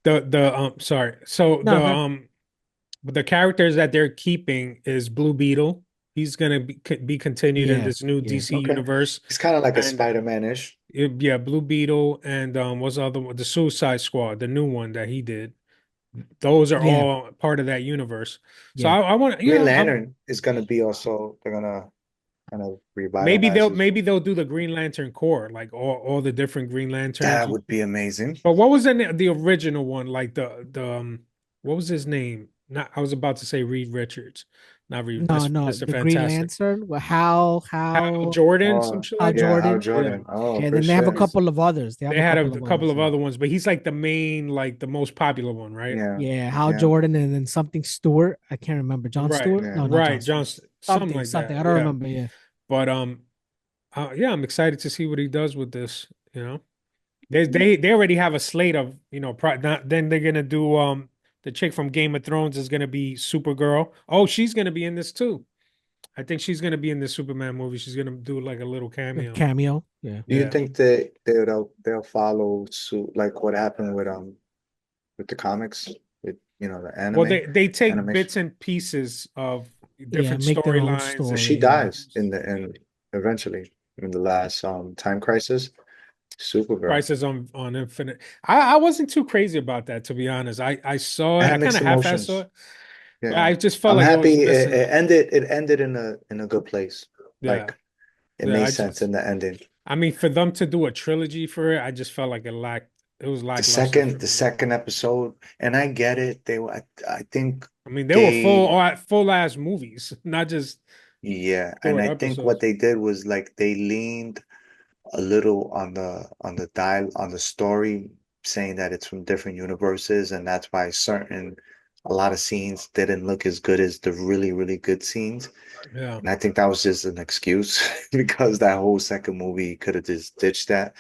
good. sorry. So No, go ahead. the characters that they're keeping is Blue Beetle. He's gonna be continued in Yeah, this new yeah. DC Okay. universe. It's kind of like a And Spider-Man-ish. yeah, Blue Beetle and what's the other one? The Suicide Squad, the new one that he did. Those are Yeah, all part of that universe. So yeah. I want Green Lantern is gonna be also. They're gonna kind of revitalize his. maybe they'll do the Green Lantern Corps, like all the different Green Lanterns. That would be amazing. But what was the original one? Like the what was his name? Not I was about to say Reed Richards, not Reed, No, no, Mr. the Green Fantastic. Lantern. Well, Hal Jordan, some Oh, shit Hal like that. yeah, Hal Jordan. Jordan. Oh, And for then they have a sure. couple of others. They have They a had couple a of couple others. of Yeah. other ones, but he's like the main, like the most popular one, right? Yeah, Yeah, Hal yeah, Jordan and then something Stewart. I can't remember. John Right, Stewart? yeah. No, not right, John John, Stewart. something like Something. that. I don't Yeah, remember. Yeah. but yeah, I'm excited to see what he does with this. They already have a slate of not, then they're gonna do the chick from Game of Thrones is gonna be Supergirl. Oh, she's gonna be in this too. I think she's gonna be in the Superman movie. She's gonna do like a little A cameo. cameo. Yeah. Do you Yeah. think they'll follow suit like what happened with the comics with the anime? Well, they take animation? bits and pieces of Yeah, different make their own storylines. story. She Yeah. dies in eventually in the last time crisis. Supergirl. Prices on Infinite. I wasn't too crazy about that, to be honest. I saw I it. I had kind mixed of half-assed saw emotions. it, but Yeah. I just felt I'm like it was happy missing. it ended in a good place. Yeah, Like it yeah. made I sense just, in the ending. I mean, for them to do a trilogy for it, I just felt like it was lackluster for The me. second episode, and I get it. They were, I think I mean, they were they, full ass movies, not just yeah, and short I think what episodes. they did was like they leaned a little on the story, saying that it's from different universes, and that's why a lot of scenes didn't look as good as the really good scenes. Yeah. And I think that was just an excuse because that whole second movie could have just ditched that.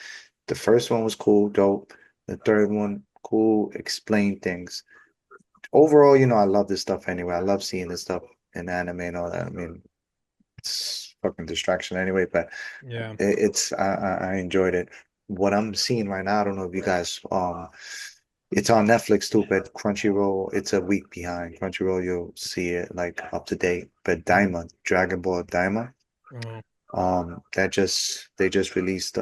The first one was cool, dope. The third one, cool, explained things. Overall, I love this stuff anyway. I love seeing this stuff in anime and all that. I mean, it's fucking distraction anyway, but Yeah. I enjoyed it. What I'm seeing right now, I don't know if you guys it's on Netflix too, but Crunchyroll, it's a week behind. Crunchyroll, you'll see it like up to date. But Mm. Daima, Dragon Ball Daima, Oh, they just released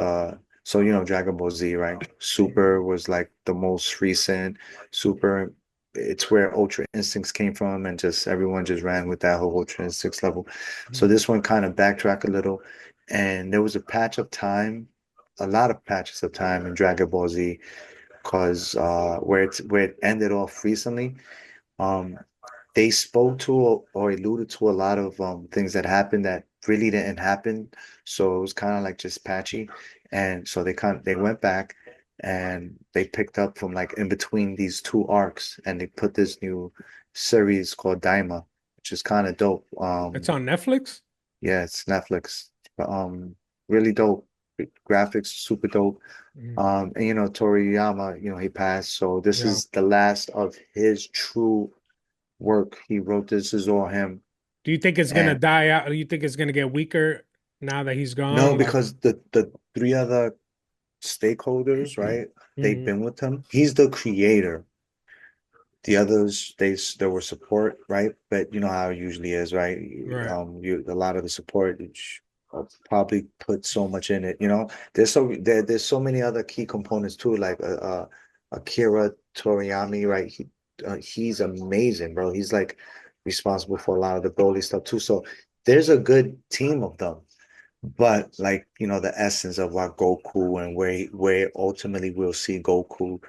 so Dragon Ball Z, right? Super was like the most recent. Super, it's where Ultra Instincts came from, and just everyone just ran with that whole Ultra Instincts level. So mm. this one kind of backtrack a little, and there was a patch of time, a lot of patches of time in Dragon Ball Z, because where it ended off recently, um they spoke to or alluded to a lot of things that happened that really didn't happen. So it was kind of like just patchy. And so they went back and they picked up from like in between these two arcs, and they put this new series called Daima, which is kind of dope. It's on Netflix? Yeah, it's Netflix. But, really dope. Graphics super dope. Mm. And Toriyama, he passed. So this Yeah. is the last of his true work. He wrote this is all him. Do you think it's gonna And die out? Do you think it's gonna get weaker now that he's no, gone? Like, because the three other stakeholders, right? They've mhm. been with him. He's the creator. The others, there were support, right? But you know how it usually is, right? Right. A lot of the support probably put so much in it. There's so many other key components too, like Akira Toriyama, right? He's amazing, bro. He's like responsible for a lot of the Broly stuff too. So there's a good team of them. But like, the essence of what Goku and where ultimately we'll see Goku,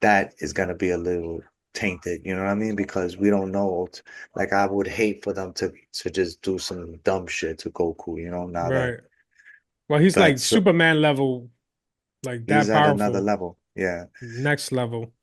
that is gonna be a little tainted, you know what I mean? Because we don't know. Like I would hate for them to just do some dumb shit to Goku, now that Right. Well, he's like that's Superman level, like he's that at another powerful, level. Yeah. next level.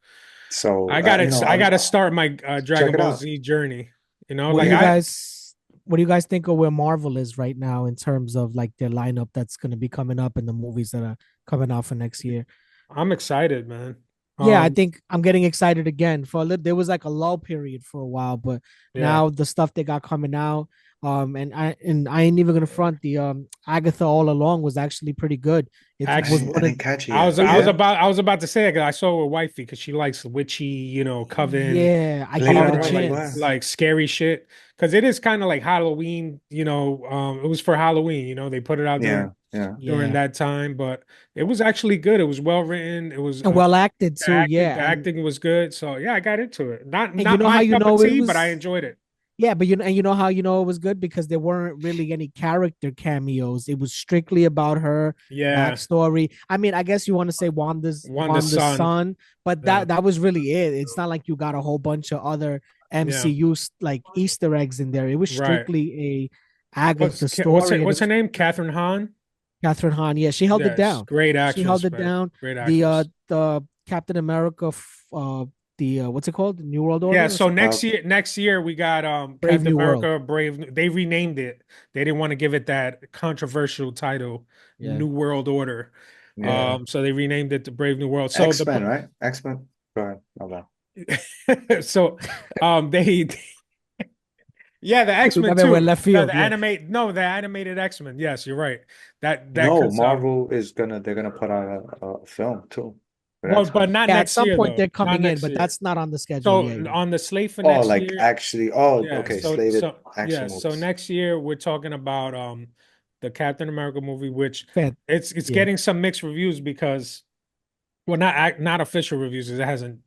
So I gotta start my check Dragon it Ball out. Z journey. What do Like you Yeah. guys what do you guys think of where Marvel is right now in terms of like their lineup that's going to be coming up in the movies that are coming out for next year? I'm excited, man. Yeah, I Um, think I'm getting excited again. For a little, there was like a lull period for a while, but yeah. now the stuff they got coming out, and I ain't even gonna front the Agatha All Along was actually pretty good. It was Actually, one I of didn't catch it yet. Yeah. I was about to say it 'cause I saw it with wifey because she likes witchy, coven, yeah, I Later gave it a on, like what? chance. like scary shit. Because it is kind of like Halloween, it was for Halloween, they put it out Yeah, yeah. during Yeah, that time, but it was actually good. It was well written. It was and well acted too. the Yeah, acting was good. So yeah, I got into it. and you Not know how my you cup of know it tea, but I was. enjoyed it. Yeah, but you know how you know it was good because there weren't really any character cameos. It was strictly about her Yeah, backstory. I mean, I guess you want to say Wanda's Wanda's son. son, but Yeah, that was really it. It's not like you got a whole bunch of other yeah, MCU like Easter eggs in there. It was right. strictly a Agatha story, and it What's her was name? Catherine Hahn. Catherine Hahn. Yeah, she held it Yes, down. great She held actress, it man. down. Great actress. The Captain America, the what's it called? The New World Yeah, Order or so something? Uh, next year we got Brave Captain New World. America they renamed it. They didn't want to give it that controversial title, Yeah. New World Order. yeah. So they renamed it to Brave New World. So X-Men, right? X-Men. Go ahead. My bad. so they yeah, the I X-Men mean, we're too. left field. Yeah. The animated X-Men. Yes, you're right. That No, because Marvel is they're gonna put out a film too for well, but X-Men. not Yeah, at next some year point though. they're Not coming in, next but year. that's not on the schedule So yet. Yeah. on the slate for Oh, next like year, actually, oh, yeah. okay, slated Yeah. action So movies. next year we're talking about the Captain America movie, which Fan- it's yeah. getting some mixed reviews because, well, not official reviews, 'cause it hasn't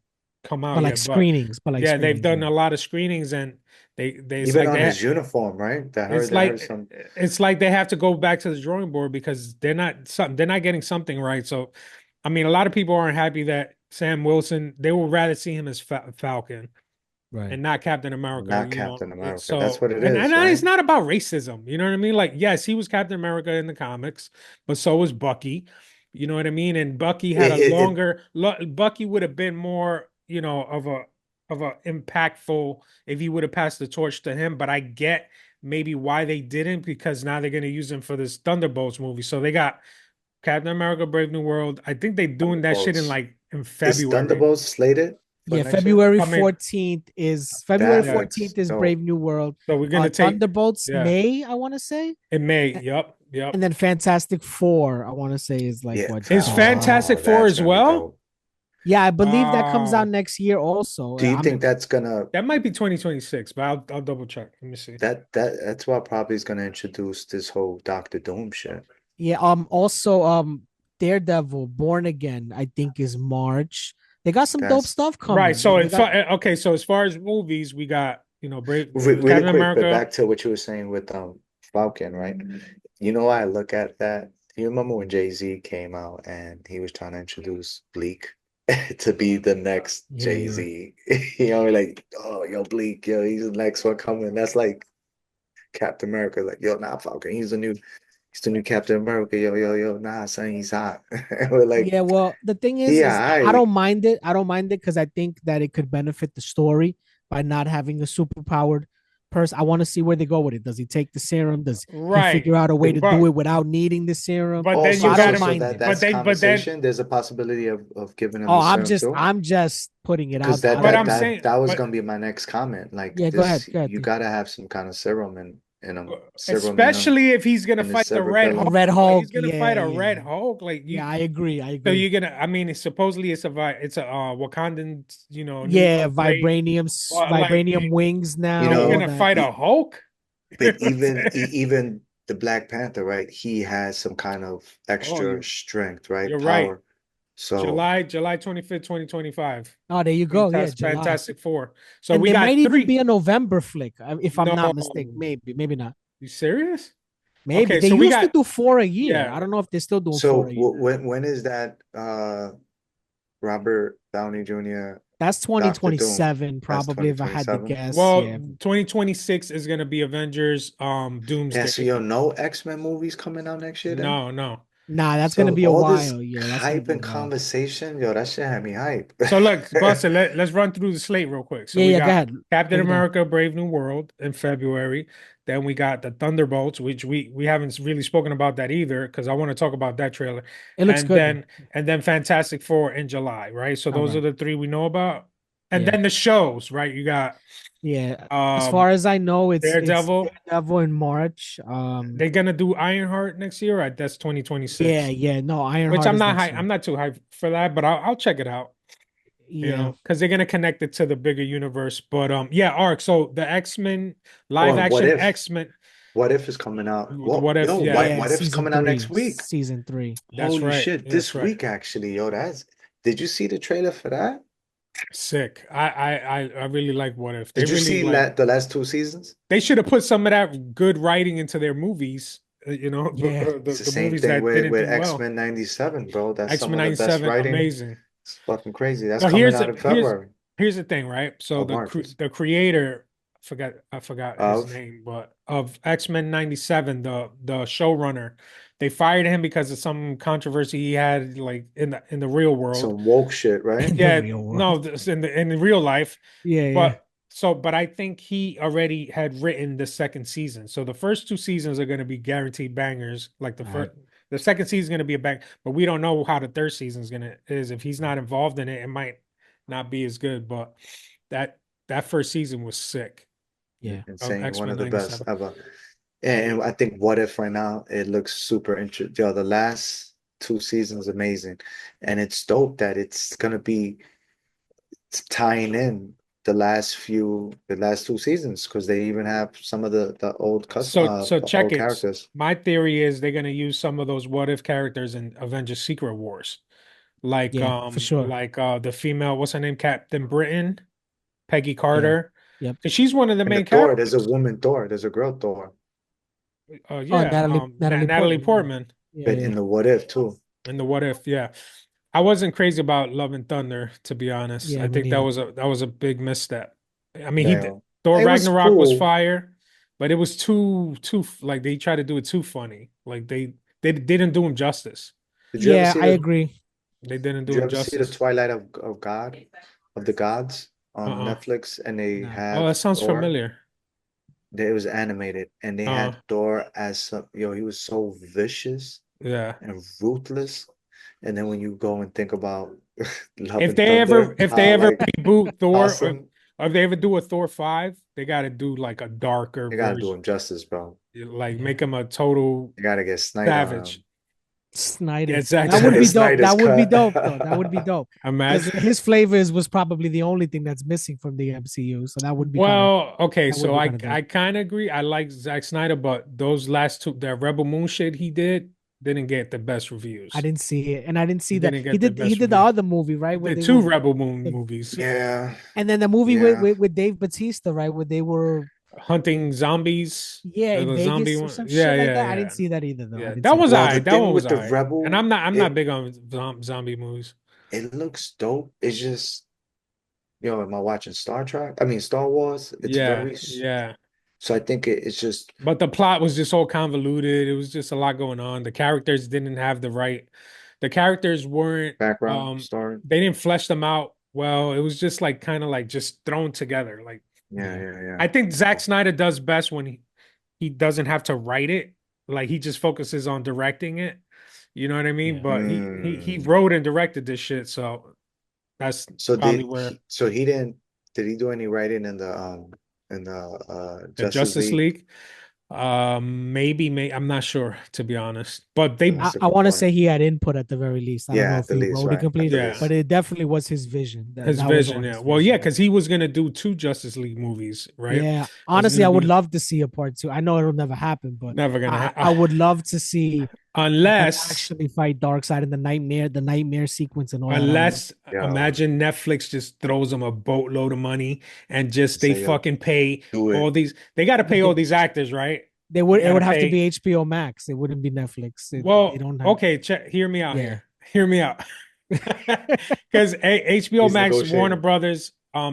come out But like yet, but screenings, yeah, they've done yeah. a lot of screenings, and they it's Even like on his uniform, right? I heard some. it's like they have to go back to the drawing board because they're not getting something right. So, I mean, a lot of people aren't happy that Sam Wilson. They would rather see him as Falcon Right. and not Captain America. Not Captain America. That's So what it is, and it's right? not about racism. You know what I mean? Like, yes, he was Captain America in the comics, but so was Bucky. You know what I mean? And Bucky had a It longer. Bucky would have been more, of a impactful if he would have passed the torch to him. But I get maybe why they didn't, because now they're going to use him for this Thunderbolts movie. So they got Captain America: Brave New World. I think they're doing that shit Thunderbolts. in Is February. Thunderbolts slated for Yeah, next year? February I mean, 14th is February That yeah. looks 14th is dope. Brave New World. So we're gonna take Thunderbolts yeah. May, I want to say. In May. A- Yep. And then Fantastic Four, I want to say is like Yeah. what? Is Fantastic Four that's as gonna be well? dope. Yeah, I believe that comes out Oh, next year also. Do you I'm think that's gonna that might be 2026, but I'll double check. Let me see. that's what probably is gonna introduce this whole Doctor Doom shit? yeah, also Daredevil Born Again, I think is March. They got some dope That's stuff Right. coming. So They got okay. So as far as movies, we got Brave really Captain quick, but America. back to what you were saying with Falcon, right? You know why I look at that? You remember when Jay-Z came out and he was trying to introduce Bleak to be the next Yeah, yeah. Jay-Z? You know, like, oh, yo, Bleak, yo, he's the next one coming. That's like Captain America, like, yo, nah, Falcon, he's the new Captain America, yo, nah, son, he's hot. We're like, Yeah, well, the thing is yeah, I don't mind it. I don't mind it because I think that it could benefit the story by not having a superpowered person. I want to see where they go with it. Does he take the serum? Does he Right. figure out a way to But do it without needing the serum? but then So you I also, don't got so mind that it. but that's but then conversation. There's a possibility of giving him Oh, the serum too. I'm just putting it Because out there. I that but don't that I'm know. that saying that was but gonna be my next comment. Like Yeah, this, go ahead. you D. gotta have some kind of serum in him, serum especially if he's gonna in his fight the Red A cerebellum. Hulk. Red Like, Hulk. he's gonna fight Yeah, a Red yeah. Hulk. Like Yeah, I agree. I so agree. you're gonna. I mean, supposedly it's a Wakandan, new Yeah, upgrade. Well, like vibranium wings You now, so you're all know, gonna that. fight a Hulk? but even the Black Panther, right? He has some kind of Oh, extra strength, right? you're right. Power. So July 25th, 2025. Oh, there you go. Yeah, July. Fantastic Four. So And we there got might even three. be a November flick, if I'm No, not mistaken. Maybe not. you serious? Maybe Okay, they so we used to got do four a year. yeah. I don't know if they're still doing so four a year. when is that Robert Downey Jr. That's Doctor Doom? 2027, That's probably if I had to 2027. guess. Well, Yeah. 2026 is gonna be Avengers Yeah, so Doomsday. you no X-Men movies coming out next year then? No. Nah, that's gonna So be a all this while. Yeah, that's gonna hype be a and while. conversation, yo, that shit had me hype. So look, Buster, let's run through the slate real quick. So Yeah, we yeah, go got ahead. Captain Break it down. America: Brave New World in February. Then we got the Thunderbolts, which we haven't really spoken about that either, because I want to talk about that trailer. It looks And good though. then Fantastic Four in July, right? So All those are right. the three we know about. And Yeah. then the shows, right? You got Yeah. As um far as I know, it's Daredevil. Daredevil in March. They're gonna do Ironheart next year, right? That's 2026. Yeah. No, Which Ironheart is next year. I'm not too hyped for that, but I'll check it out. Yeah. Because they're gonna connect it to the bigger universe. But yeah, Ark. So the X-Men Oh, live and action X-Men. What if is coming out? Well, What if? yo, Yeah, Yeah, what if's season coming out three. next week? Season three. that's Holy right. shit, That's this right. week actually, yo, did you see the trailer for that? Sick. I really like What If. They Did you really see like. the last two seasons? They should have put some of that good writing into their movies. Yeah. It's the The same movies thing that didn't with do well. X-Men 97, bro. That's some X-Men of the best 97, writing. amazing. It's fucking crazy. That's Well, coming out in February. here's the thing, right? So Of March. the creator, I forgot his Of name, but of X-Men 97, the showrunner, they fired him because of some controversy he had like in the real world. some woke shit, right? In the Yeah, real world. no, this in the real life. Yeah. But I think he already had written the second season. So the first two seasons are going to be guaranteed bangers. Like the second season is going to be a bang, but we don't know how the third season is. If he's not involved in it, it might not be as good. But that first season was sick. Yeah. Insane, one X-Men of the best 97. ever. And I think What If right now, it looks super interesting. Yo, the last two seasons amazing. And it's dope that it's tying in the last two seasons, because they even have some of the So check old it. characters. My theory is they're gonna use some of those what if characters in Avengers Secret Wars. Yeah, for sure. The female, what's her name? Captain Britain, Peggy Yeah. Carter. Yep. Because she's one of the In the main Thor, there's a characters. woman Thor, there's a girl Thor, Oh, Yeah, Natalie Natalie Portman. Portman Yeah, but yeah, in the What If too. in the What If, yeah. I wasn't crazy about Love and Thunder, to be honest. yeah. I Me think neither. that was a big misstep. I mean, he did Yeah, Thor it was Ragnarok was cool. fire, but it was too like they tried to do it too funny. Like they didn't do him justice. Did you ever Yeah, see I the agree. They didn't Did do you him ever see the justice. Twilight of God, of the Gods on Uh-uh. Netflix? And they No. Oh, that have sounds Thor. familiar. It was animated, and they Uh, had Thor as he was so vicious yeah. and ruthless. And then when you go and think about Love and Thunder, If they how ever like reboot Thor, awesome, or if they ever do a Thor 5, they got to do like a darker you gotta do version. him justice, bro. Like Yeah. make him a total You gotta get Snyder on savage. him. Snyder. Yeah, That would exactly. be dope. Snyder's That would be cut. dope, though. That would be dope. Because Imagine. his flavors was probably the only thing that's missing from the MCU. So Well, okay, that would so be kind of dope. I kind of agree. I like Zack Snyder, but those last two, that Rebel Moon shit he didn't get the best I reviews. didn't see it, and I didn't He see that didn't he get the did. He best did the review. other movie, right, He where did they two were, Rebel Moon movies, Yeah, and then the movie yeah. with Dave Batista, right, where they were, Hunting Zombies, yeah, in the zombie Vegas or one. some Yeah, shit like yeah, that. I didn't yeah, see that either, though. I yeah. didn't That see was that. Well, I. the That one thing was with the I. And Rebel, I'm not big on zombie movies. it looks dope. It's just, am I watching Star Trek? I mean, Star Wars. It's Yeah, very, yeah. so I think it's just But the plot was just all convoluted. It was just a lot going on. The characters didn't have the right. The characters weren't. background story. They didn't flesh them out well. It was just like kind of like just thrown together. Like Yeah, Yeah, yeah, yeah. I think Zack Snyder does best when he doesn't have to write it. Like he just focuses on directing it. You know what I mean? yeah. But he Mm. wrote and directed this shit, so that's So probably where he didn't, did he do any writing in the the Justice Justice League? League. Maybe, may I'm not sure to be honest. But they, I, That's a I good want to point. say he had input at the very least. I don't Yeah, know at if the he least, wrote it right? At the completely, yeah, least. but it definitely was his vision. his That was all vision. Yeah. his Well, yeah, vision. because he was gonna do two Justice League movies, right? Yeah, It was honestly, gonna I would be love to see a part two. I know it'll never happen, but never gonna I happen would love to see them unless actually fight Darkseid and the nightmare sequence and all that. I would love. Yo, imagine Netflix just throws them a boatload of money and just they say yo, fucking pay do all it. these. They got to pay all They, these actors, right? they They would. It got to would have to pay. be HBO Max. It wouldn't be Netflix. They Well, don't have. okay, hear me out Yeah. here. Hear me out. Because HBO He's Max, Warner negotiating. Brothers,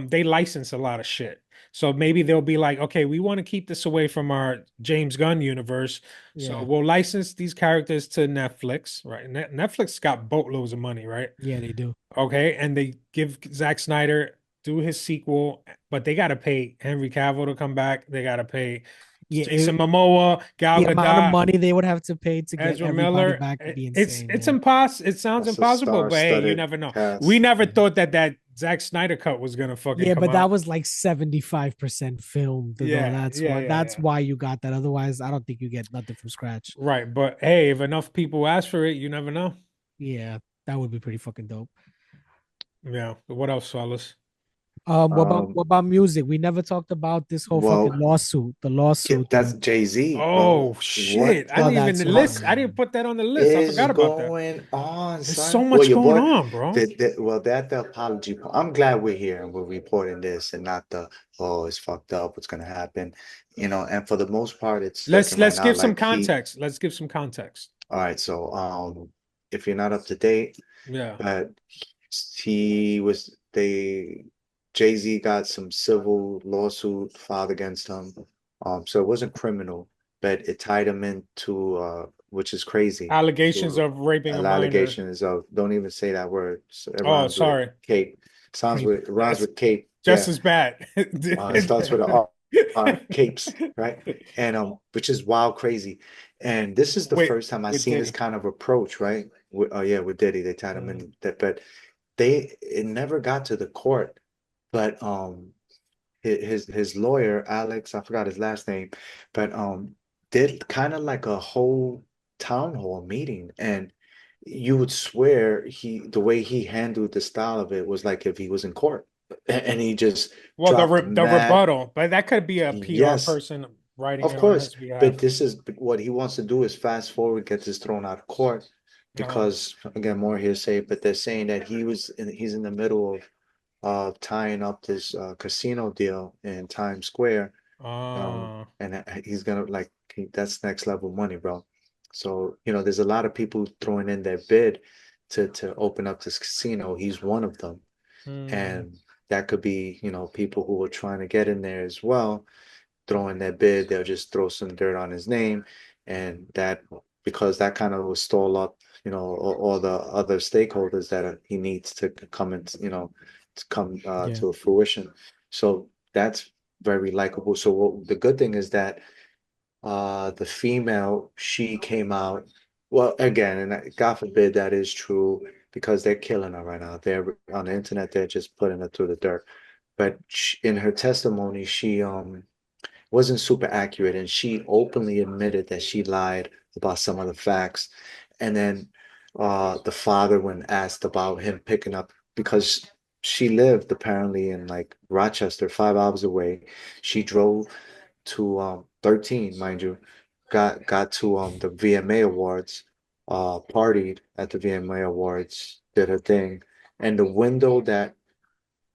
they license a lot of shit. So maybe they'll be like, okay, we want to keep this away from our James Gunn universe. So Yeah. we'll license these characters to Netflix, right? Netflix got boatloads of money, right? Yeah, they do. Okay. And they give Zack Snyder do his sequel, but they got to pay Henry Cavill to come back. They got to pay Yeah. Jason Momoa, Gal The amount of Gadot, money they would have to pay to get Ezra everybody Miller. back would be It's insane. it's Yeah. impossible. It sounds That's a impossible, but hey, you star-studded never know. We cast. never Yeah. thought that Zack Snyder cut was gonna fucking Yeah, come but that out. was like 75% filmed, though. Yeah, That's yeah, why yeah, that's yeah. why you got that. Otherwise, I don't think you get nothing from scratch. Right, but hey, if enough people ask for it, you never know. Yeah, that would be pretty fucking dope. Yeah. What else, fellas? What about music? We never talked about this whole fucking Well, lawsuit. The lawsuit. that's Jay-Z, bro. Oh What shit! I Oh, didn't the that even too. list. I fuck didn't put that on the list. I is forgot about that. going on, There's so son? Well, much your going boy, on, bro. well, that the apology. I'm glad we're here and we're reporting this and not the, oh, it's fucked up, what's gonna happen, And for the most part, it's looking right Let's now give some like context. Let's give some context. all right. So, if you're not up to date, Yeah. but they Jay-Z got some civil lawsuit filed against him. So it wasn't criminal, but it tied him into which is crazy. Allegations To of raping a minor. allegations of, don't even say that word. It Oh, rhymes with sorry. Cape. It rhymes That's with Cape. just Yeah. as bad. It starts with a R, capes, right? And which is wild crazy. And this is the Wait, first time I've with seen this Diddy. kind of approach, right? Oh yeah, with Diddy, they tied him in that, but it never got to the court. But his lawyer, Alex, I forgot his last name, but did kind of like a whole town hall meeting, and you would swear the way he handled the style of it was like if he was in court. and he just Well, dropped the mad. rebuttal, but that could be a PR Yes, person writing of it on course, his but behalf. this is what he wants to do is fast forward, get this thrown out of court Uh-huh. because again, more hearsay, but they're saying that he's in the middle of tying up this casino deal in Times Square. Uh, And he's gonna like that's next level money, bro. So, there's a lot of people throwing in their bid to open up this casino. He's one of them. hmm. And that could be, people who are trying to get in there as well, throwing their bid. They'll just throw some dirt on his name, and that because that kind of will stall up, all the other stakeholders that he needs to come in, to come Yeah. to a fruition. So that's very likable. So the good thing is that the female, she came out. Well, again, and God forbid that is true because they're killing her right now. They're on the internet. They're just putting her through the dirt. But in her testimony, she wasn't super accurate, and she openly admitted that she lied about some of the facts. And then the father, when asked about him picking up, because she lived apparently in like Rochester, 5 hours away, she drove to 13, mind you, got to the VMA Awards, partied at the VMA Awards, did her thing, and the window that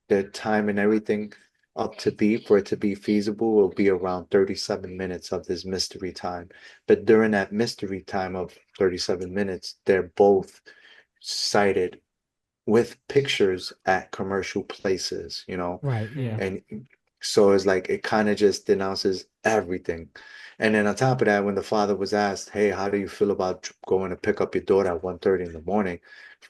the time and everything up to be for it to be feasible will be around 37 minutes of this mystery time. But during that mystery time of 37 minutes, they're both cited with pictures at commercial places. Right. Yeah. And so it's like it kind of just denounces everything. And then on top of that, when the father was asked, "Hey, how do you feel about going to pick up your daughter at 1:30 in the morning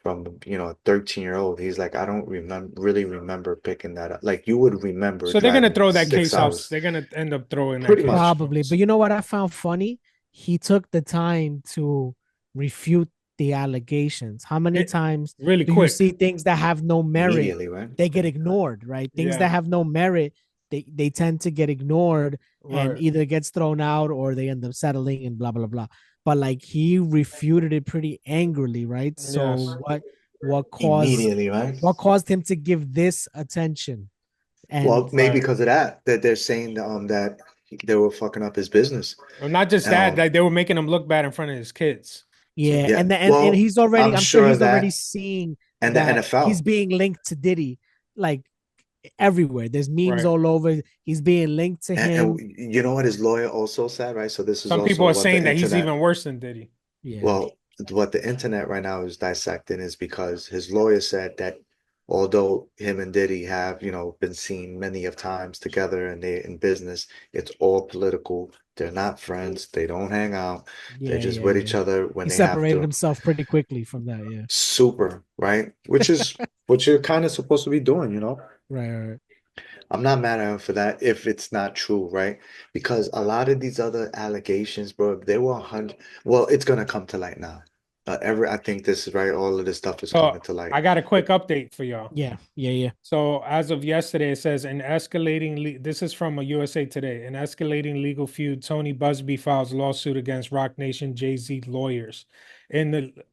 from, a 13-year-old?" He's like, "I don't really remember picking that up. Like you would remember So they're gonna driving throw that six case out. hours, They're gonna end up throwing that pretty case much." Probably. out. But you know what I found funny? He took the time to refute the allegations. How many It times really do you quick. see things that have no merit? Immediately, right? They get ignored, right? Things Yeah, that have no merit, they tend to get ignored and right. either gets thrown out or they end up settling and blah blah blah. But like he refuted it pretty angrily, right? So Yes. what caused Immediately, right? what caused him to give this attention? Well, And maybe Right. because of that they're saying that they were fucking up his business. Well, not just that, Um, they were making him look bad in front of his kids yeah, too. yeah. and Well, he's already, I'm I'm sure sure he's already that, seeing and the that he's NFL. being linked to Diddy like everywhere. There's memes Right. all over. He's being linked to And him. you know what his lawyer also said, right? So this is Some people also are what the saying that he's internet, even worse than Diddy. Yeah, well, what the internet right now is dissecting is because his lawyer said that although him and Diddy have, been seen many of times together and they in business, it's all political. They're not friends. They don't hang out. They're yeah, just yeah, with yeah. each other when He they have separated to. himself pretty quickly from that. Yeah, Super, right? Which is what you're kind of supposed to be doing. right, right. I'm not mad at him for that if it's not true, right? Because a lot of these other allegations, bro, they were 100. Well, it's gonna come to light now. I think this is right. All of this stuff is So coming to light. I got a quick update for y'all. Yeah, yeah, yeah. So as of yesterday, it says an this is from a USA Today, an escalating legal feud. Tony Busby files lawsuit against Rock Nation Jay-Z lawyers.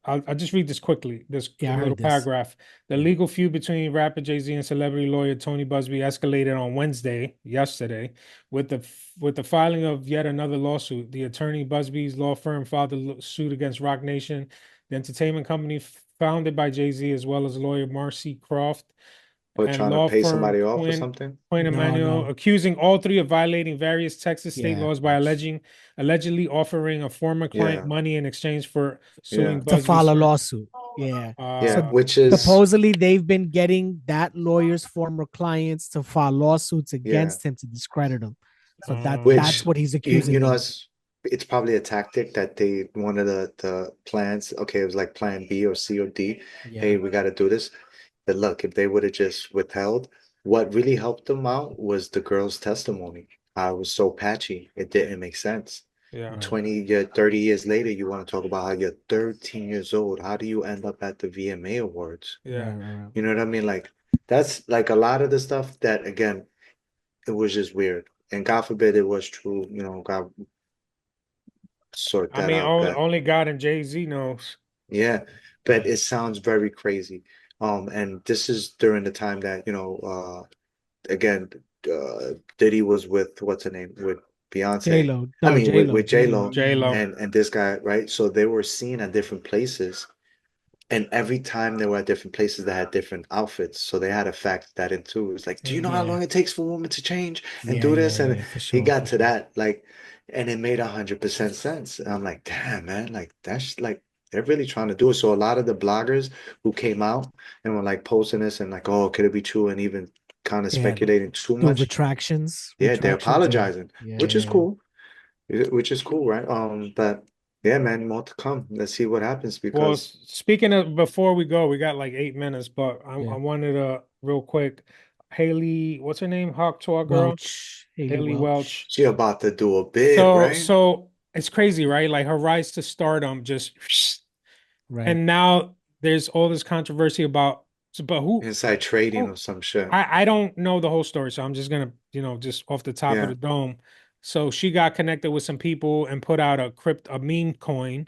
I'll just read this quickly, this Yeah, I little heard this. paragraph. The Yeah. legal feud between rapper Jay-Z and celebrity lawyer Tony Busby escalated on Wednesday, yesterday, with the filing of yet another lawsuit. The attorney Busby's law firm filed a suit against Rock Nation, the entertainment company founded by Jay-Z, as well as lawyer Marcy Croft Or and trying to law pay firm somebody off or something. Quinn No, Emanuel, no. accusing all three of violating various Texas state Yeah, laws by allegedly offering a former client Yeah, money in exchange for suing yeah, to Busby's file a firm. lawsuit. Yeah. yeah. So Uh, Which is, supposedly they've been getting that lawyer's former clients to file lawsuits yeah, against him to discredit him. So that's which what he's you accusing you know them of. it's probably a tactic that they one of the plans. Okay, it was like Plan B or C or D. Yeah. Hey, we got to do this. But look, if they would have just withheld, what really helped them out was the girl's testimony. I was so patchy, it didn't make sense. yeah. Right. 30 years later, you want to talk about how you're 13 years old. How do you end up at the VMA Awards? Yeah. Right. Right. You know what I mean? Like, that's like a lot of the stuff that, again, it was just weird. And God forbid it was true. God sort I that mean, out. God, only God and Jay-Z knows. yeah. But it sounds very crazy. And this is during the time that, again, Diddy was with what's her name? With J Beyonce. Lo, I no mean J with Lo, J J Lo. Lo J Lo. and this guy, right? So they were seen at different places. And every time they were at different places, they had different outfits. So they had to factor that in too. It's like, do you know how Yeah, long it takes for a woman to change and yeah, do yeah, this? And yeah, for he sure, got for to sure. that, like, and it made 100% sense. And I'm like, damn, man, like that's like they're really trying to do it. So a lot of the bloggers who came out and were like posting this and like, oh, could it be true? And even kind of Yeah, speculating too do much. retractions, Yeah, they're yeah, apologizing, yeah, which is yeah, cool. Which is cool, right? But yeah, man, more to come. Let's see what happens Well, because speaking of, before we go, we got like 8 minutes, but I yeah. wanted to real quick. Haley, what's her name? Hawk Tuah girl, Welch, Haley Haley Welch, Welch. she about to do a bid, So, right? so it's crazy, right? Like her rise to stardom just, right? and now there's all this controversy about, but Inside trading who or some shit. I don't know the whole story, so I'm just gonna, just off the top of Yeah. the dome. So she got connected with some people and put out a meme coin,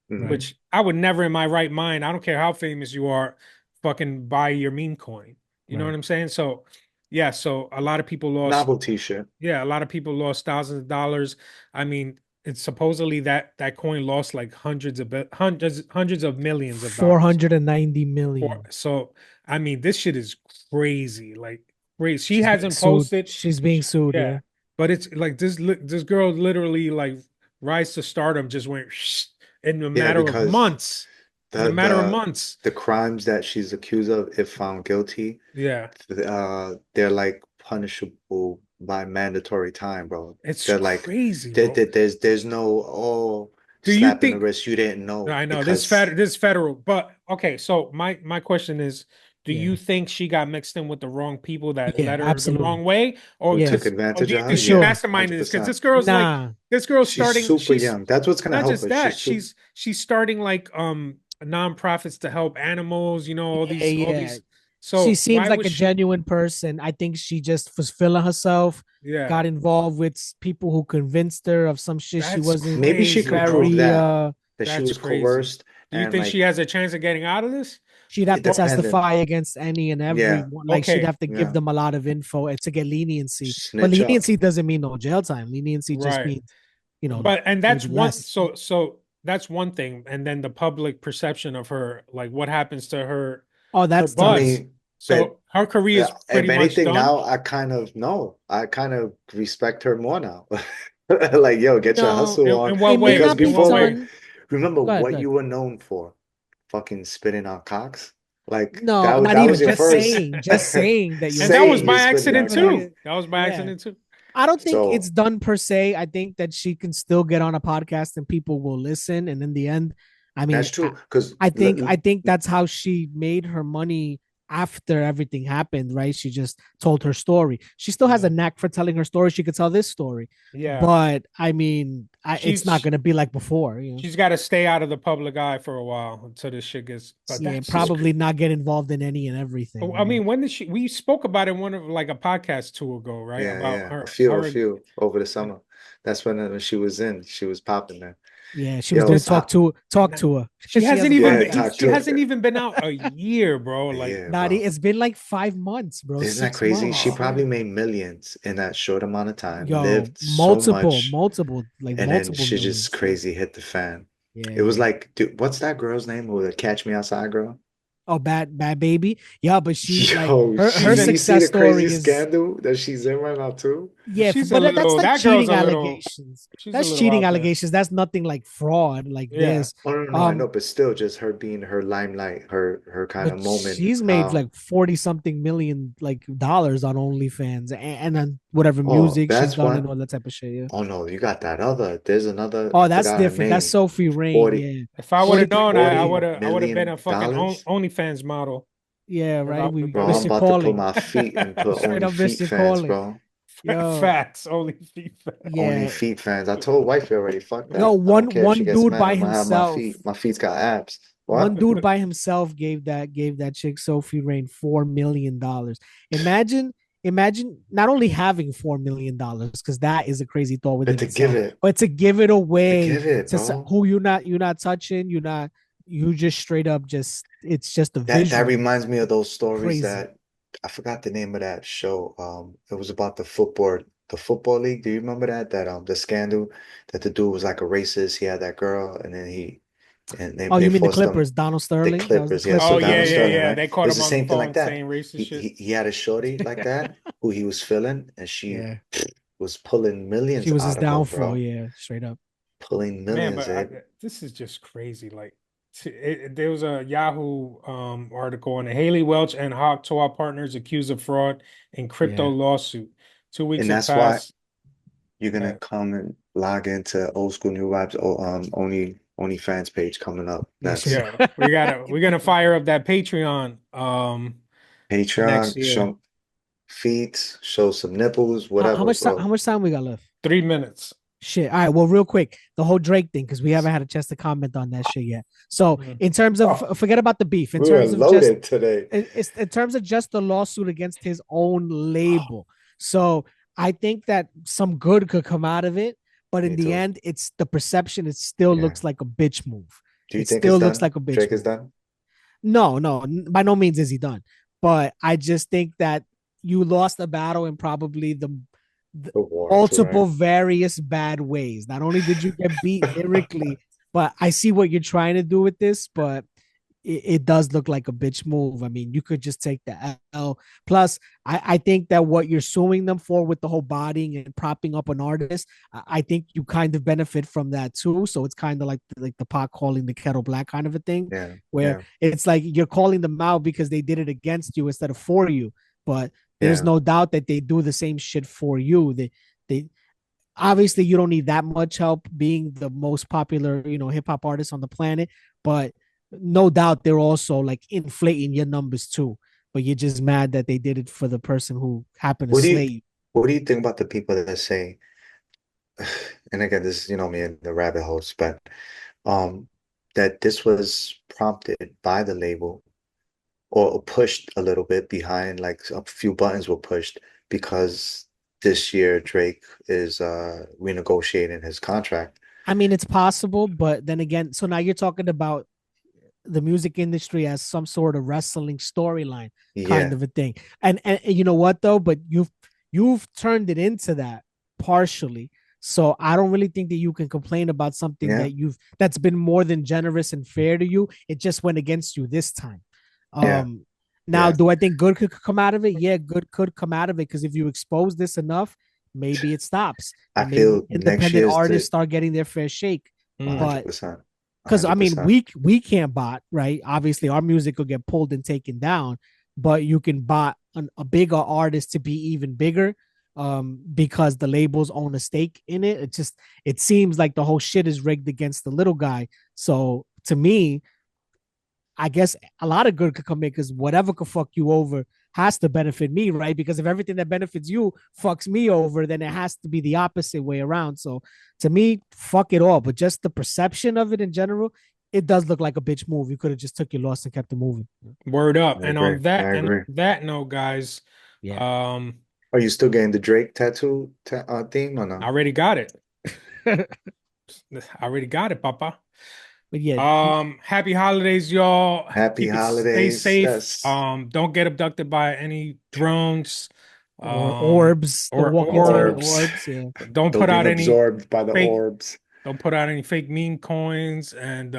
Right. Hmm. which I would never in my right mind, I don't care how famous you are, fucking buy your meme coin. You know what Right. I'm saying? So yeah, so a lot of people lost, Novelty shit. yeah, a lot of people lost thousands of dollars. I mean, it's supposedly that coin lost like hundreds of millions of dollars. 490 million. So I mean, this shit is crazy. Like crazy. She She's being hasn't sued. posted, She's being sued. yeah, Yeah. but it's like this girl literally like rise to stardom just went in a Yeah, matter of because months. In a the matter of the months. the crimes that she's accused of, if found guilty, Yeah. they're like punishable by mandatory time, bro. It's They're like crazy, bro. there's no Do you slap in the think wrist you didn't know I know because this federal, but okay, so my question is, do Yeah. you think she got mixed in with the wrong people that Yeah. led her the Absolutely. wrong way, or who took Yeah. because, or advantage do you of her? think she For Yeah, masterminded this? Because 100%. this girl's She's starting, super young. That's what's gonna not help just her. that, She's super. she's starting like nonprofits to help animals, Yeah. all Yeah. these. She So seems why like was a she? genuine person. I think she just was feeling herself, Yeah, got involved with people who convinced her of some shit she that's wasn't Maybe she crazy, could prove bro. very that she That's was crazy. coerced Do you and think she like has a chance of getting out of this? she'd have to dependent. testify against any and every Yeah, one. Like she'd Okay, have to give yeah. them a lot of info to get leniency. But Snitch up. leniency doesn't mean no jail time. Leniency just right. means, you know, But and that's maybe one, less. so that's one thing. And then the public perception of her, like what happens to Oh, her that's I tough. buzz. mean, but So her career is if pretty much anything, done. now I kind of no, I kind of respect her more now. Like, yo, get your No, hustle on. In what it may Because way? not In be what before, way? done. remember Go ahead, what go ahead. you were known for? Fucking spitting on cocks. Like No, not that was even your first just saying that you were And that was saying spitting you're by on. spitting accident on But like, cocks. too. That was by yeah, accident too. I don't think it's So done per se. I think that she can still get on a podcast and people will listen. And in the end, I that's mean, true. Because I think that's how she made her money after everything happened, right? She just told her story. She still has a Yeah. knack for telling her story. She could tell this story, Yeah. but I mean, it's not She's gonna be like before, you know. she's got to stay out of the public eye for a while until this shit gets. But Yeah, that's just. probably not get involved in any and everything, I right? mean, when did she? We spoke about it one of like a podcast two ago, right? yeah, About yeah, her, a her. few over the summer. That's when she was popping there. Yeah, she was Yo, doing This talk to her. she She has hasn't a even yeah, been. podcast. talk She to hasn't her. even been out a year, bro. Like, Yeah, Not bro. it's been like 5 months, bro. Isn't that Six crazy? She months. probably made millions in that short amount of time, Yo, lived so much, like and then multiple she just millions. crazy hit the fan. Yeah, It was yeah. like, dude, what's that girl's name? Who the Catch Me Outside girl? Oh, bad baby. Yeah, but she like Yo, her she's in. you see success the crazy story is scandal that she's in right now too? yeah, She's a but that's little. like That girl's cheating a little. allegations. She's a That's little cheating out there. allegations. That's nothing like fraud like Yeah. this. Oh no, I know, Um, but still, just her being her limelight, her kind of but moment. she's made like 40 something million like dollars on OnlyFans and on whatever Oh, music she's that's done and one. all that type of shit. Yeah. Oh no, you got that other. There's another. I Oh, that's forgot her different. That's name. Sophie Rain. 40, Yeah. If I would have 43 known, $40 million. I would have been million a fucking dollars. OnlyFans model. Yeah, If I right. would We have Bro, been missed I'm your about to put calling. my feet and put Straight only up missed feet your fans, calling. bro. Yo, facts. Only feet. Only yeah. feet fans. I told wifey already, fuck Yo, that. I don't care if she one gets dude mad. by I'm gonna have my himself. feet. My feet's got abs. One What? dude by himself gave that chick Sophie Rain $4 million. Imagine, imagine not only having $4 million because that is a crazy thought But within to give itself, it, but to give it to away give it, to bro. who you're not touching, you're not you just straight up just it's just a That visual. reminds me of those stories Crazy. that I forgot the name of that show. It was about the football league. Do you remember that? That the scandal that the dude was like a racist. He had that girl, and then Oh, they you mean the forced him. Clippers, Donald The Sterling? That was the Clippers, yeah. So Oh Clippers. yeah, Donald yeah, Sterling, yeah. right? They caught It's him the on the same thing like phone that. saying racist shit. He had a shorty like that who he was feeling, and she Yeah. was pulling She millions was his out of him, downfall, bro. yeah, straight up. Pulling Man, millions. this is just crazy. Like, there was a Yahoo article on Haley Welch and Hawk Toa partners accused of fraud in crypto Yeah. lawsuit. 2 weeks And have that's why passed. you're gonna come and log into Old School New Vibes only fans page coming up Yeah, next. straight Yeah, we're gonna fire up that Patreon next Patreon, year. show feet, show some nipples, How whatever, much time? bro. How much time we got left? 3 minutes. Shit. All right. Well, real quick, the whole Drake thing, because we haven't had a chance to comment on that shit yet. So, in terms of forget about the beef. In We were terms of just loaded today. it's in terms of just the lawsuit against his own label. So I think that some good could come out of it, but in Me the too. end, it's the perception. It still Yeah. looks like a bitch move. Do you It think still it's looks done? like a bitch Drake move. is done? No, by no means is he done. But I just think that you lost a battle in probably the The war too, multiple right? various bad ways. Not only did you get beat lyrically, but I see what you're trying to do with this, but it does look like a bitch move. I mean, you could just take the L. Plus, I think that what you're suing them for with the whole bodying and propping up an artist, I think you kind of benefit from that too. So it's kind of like the pot calling the kettle black kind of a thing, Yeah. where it's like you're calling them out because they did it against you instead of for you. But there's Yeah. no doubt that they do the same shit for you. They obviously you don't need that much help being the most popular, hip hop artist on the planet, but no doubt they're also like inflating your numbers too. But you're just mad that they did it for the person who happened to What do slay you you. what do you think about the people that say, and again, this is, me in the rabbit holes, but that this was prompted by the label or pushed a little bit behind, like a few buttons were pushed because this year Drake is renegotiating his contract. I mean, it's possible, but then again, so now you're talking about the music industry as some sort of wrestling storyline kind Yeah. of a thing. And you know what though, but you've turned it into that partially. So I don't really think that you can complain about something Yeah. that's been more than generous and fair to you. It just went against you this time. Yeah. Now, Yeah. do I think good could come out of it? Yeah, good could come out of it because if you expose this enough, maybe it stops. I And feel maybe next independent year's artists start getting their fair shake. But 100%. because I mean, 100%. we can't bot, right? Obviously, our music will get pulled and taken down, but you can bot a bigger artist to be even bigger, because the labels own a stake in it. It seems like the whole shit is rigged against the little guy. So to me, I guess a lot of good could come in because whatever could fuck you over has to benefit me, right? Because if everything that benefits you fucks me over, then it has to be the opposite way around. So to me, fuck it all. But just the perception of it in general, it does look like a bitch move. You could have just took your loss and kept it moving. Word up. I And agree. on that I and agree. on that note, guys, Yeah. Are you still getting the Drake tattoo theme or I no? already got it. I already got it, Papa. But yeah, Happy holidays, y'all. Happy Stay holidays. safe. Yes. Don't get abducted by any drones. or orbs. or Don't walk into any orbs. orbs. Yeah. Don't They're put out being any absorbed by the fake orbs. don't put out any fake meme coins and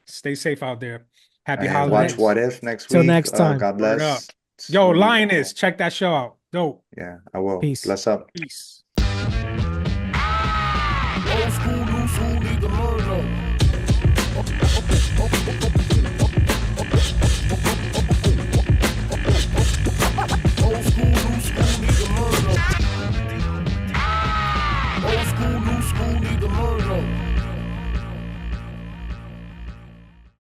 stay safe out there. Happy And watch holidays. What If next Till week. next time. God Word up. bless. Yo, Lioness, check that show out. Dope. Yeah, I will. Peace. Bless up. Peace. Old school, new school, need the murder.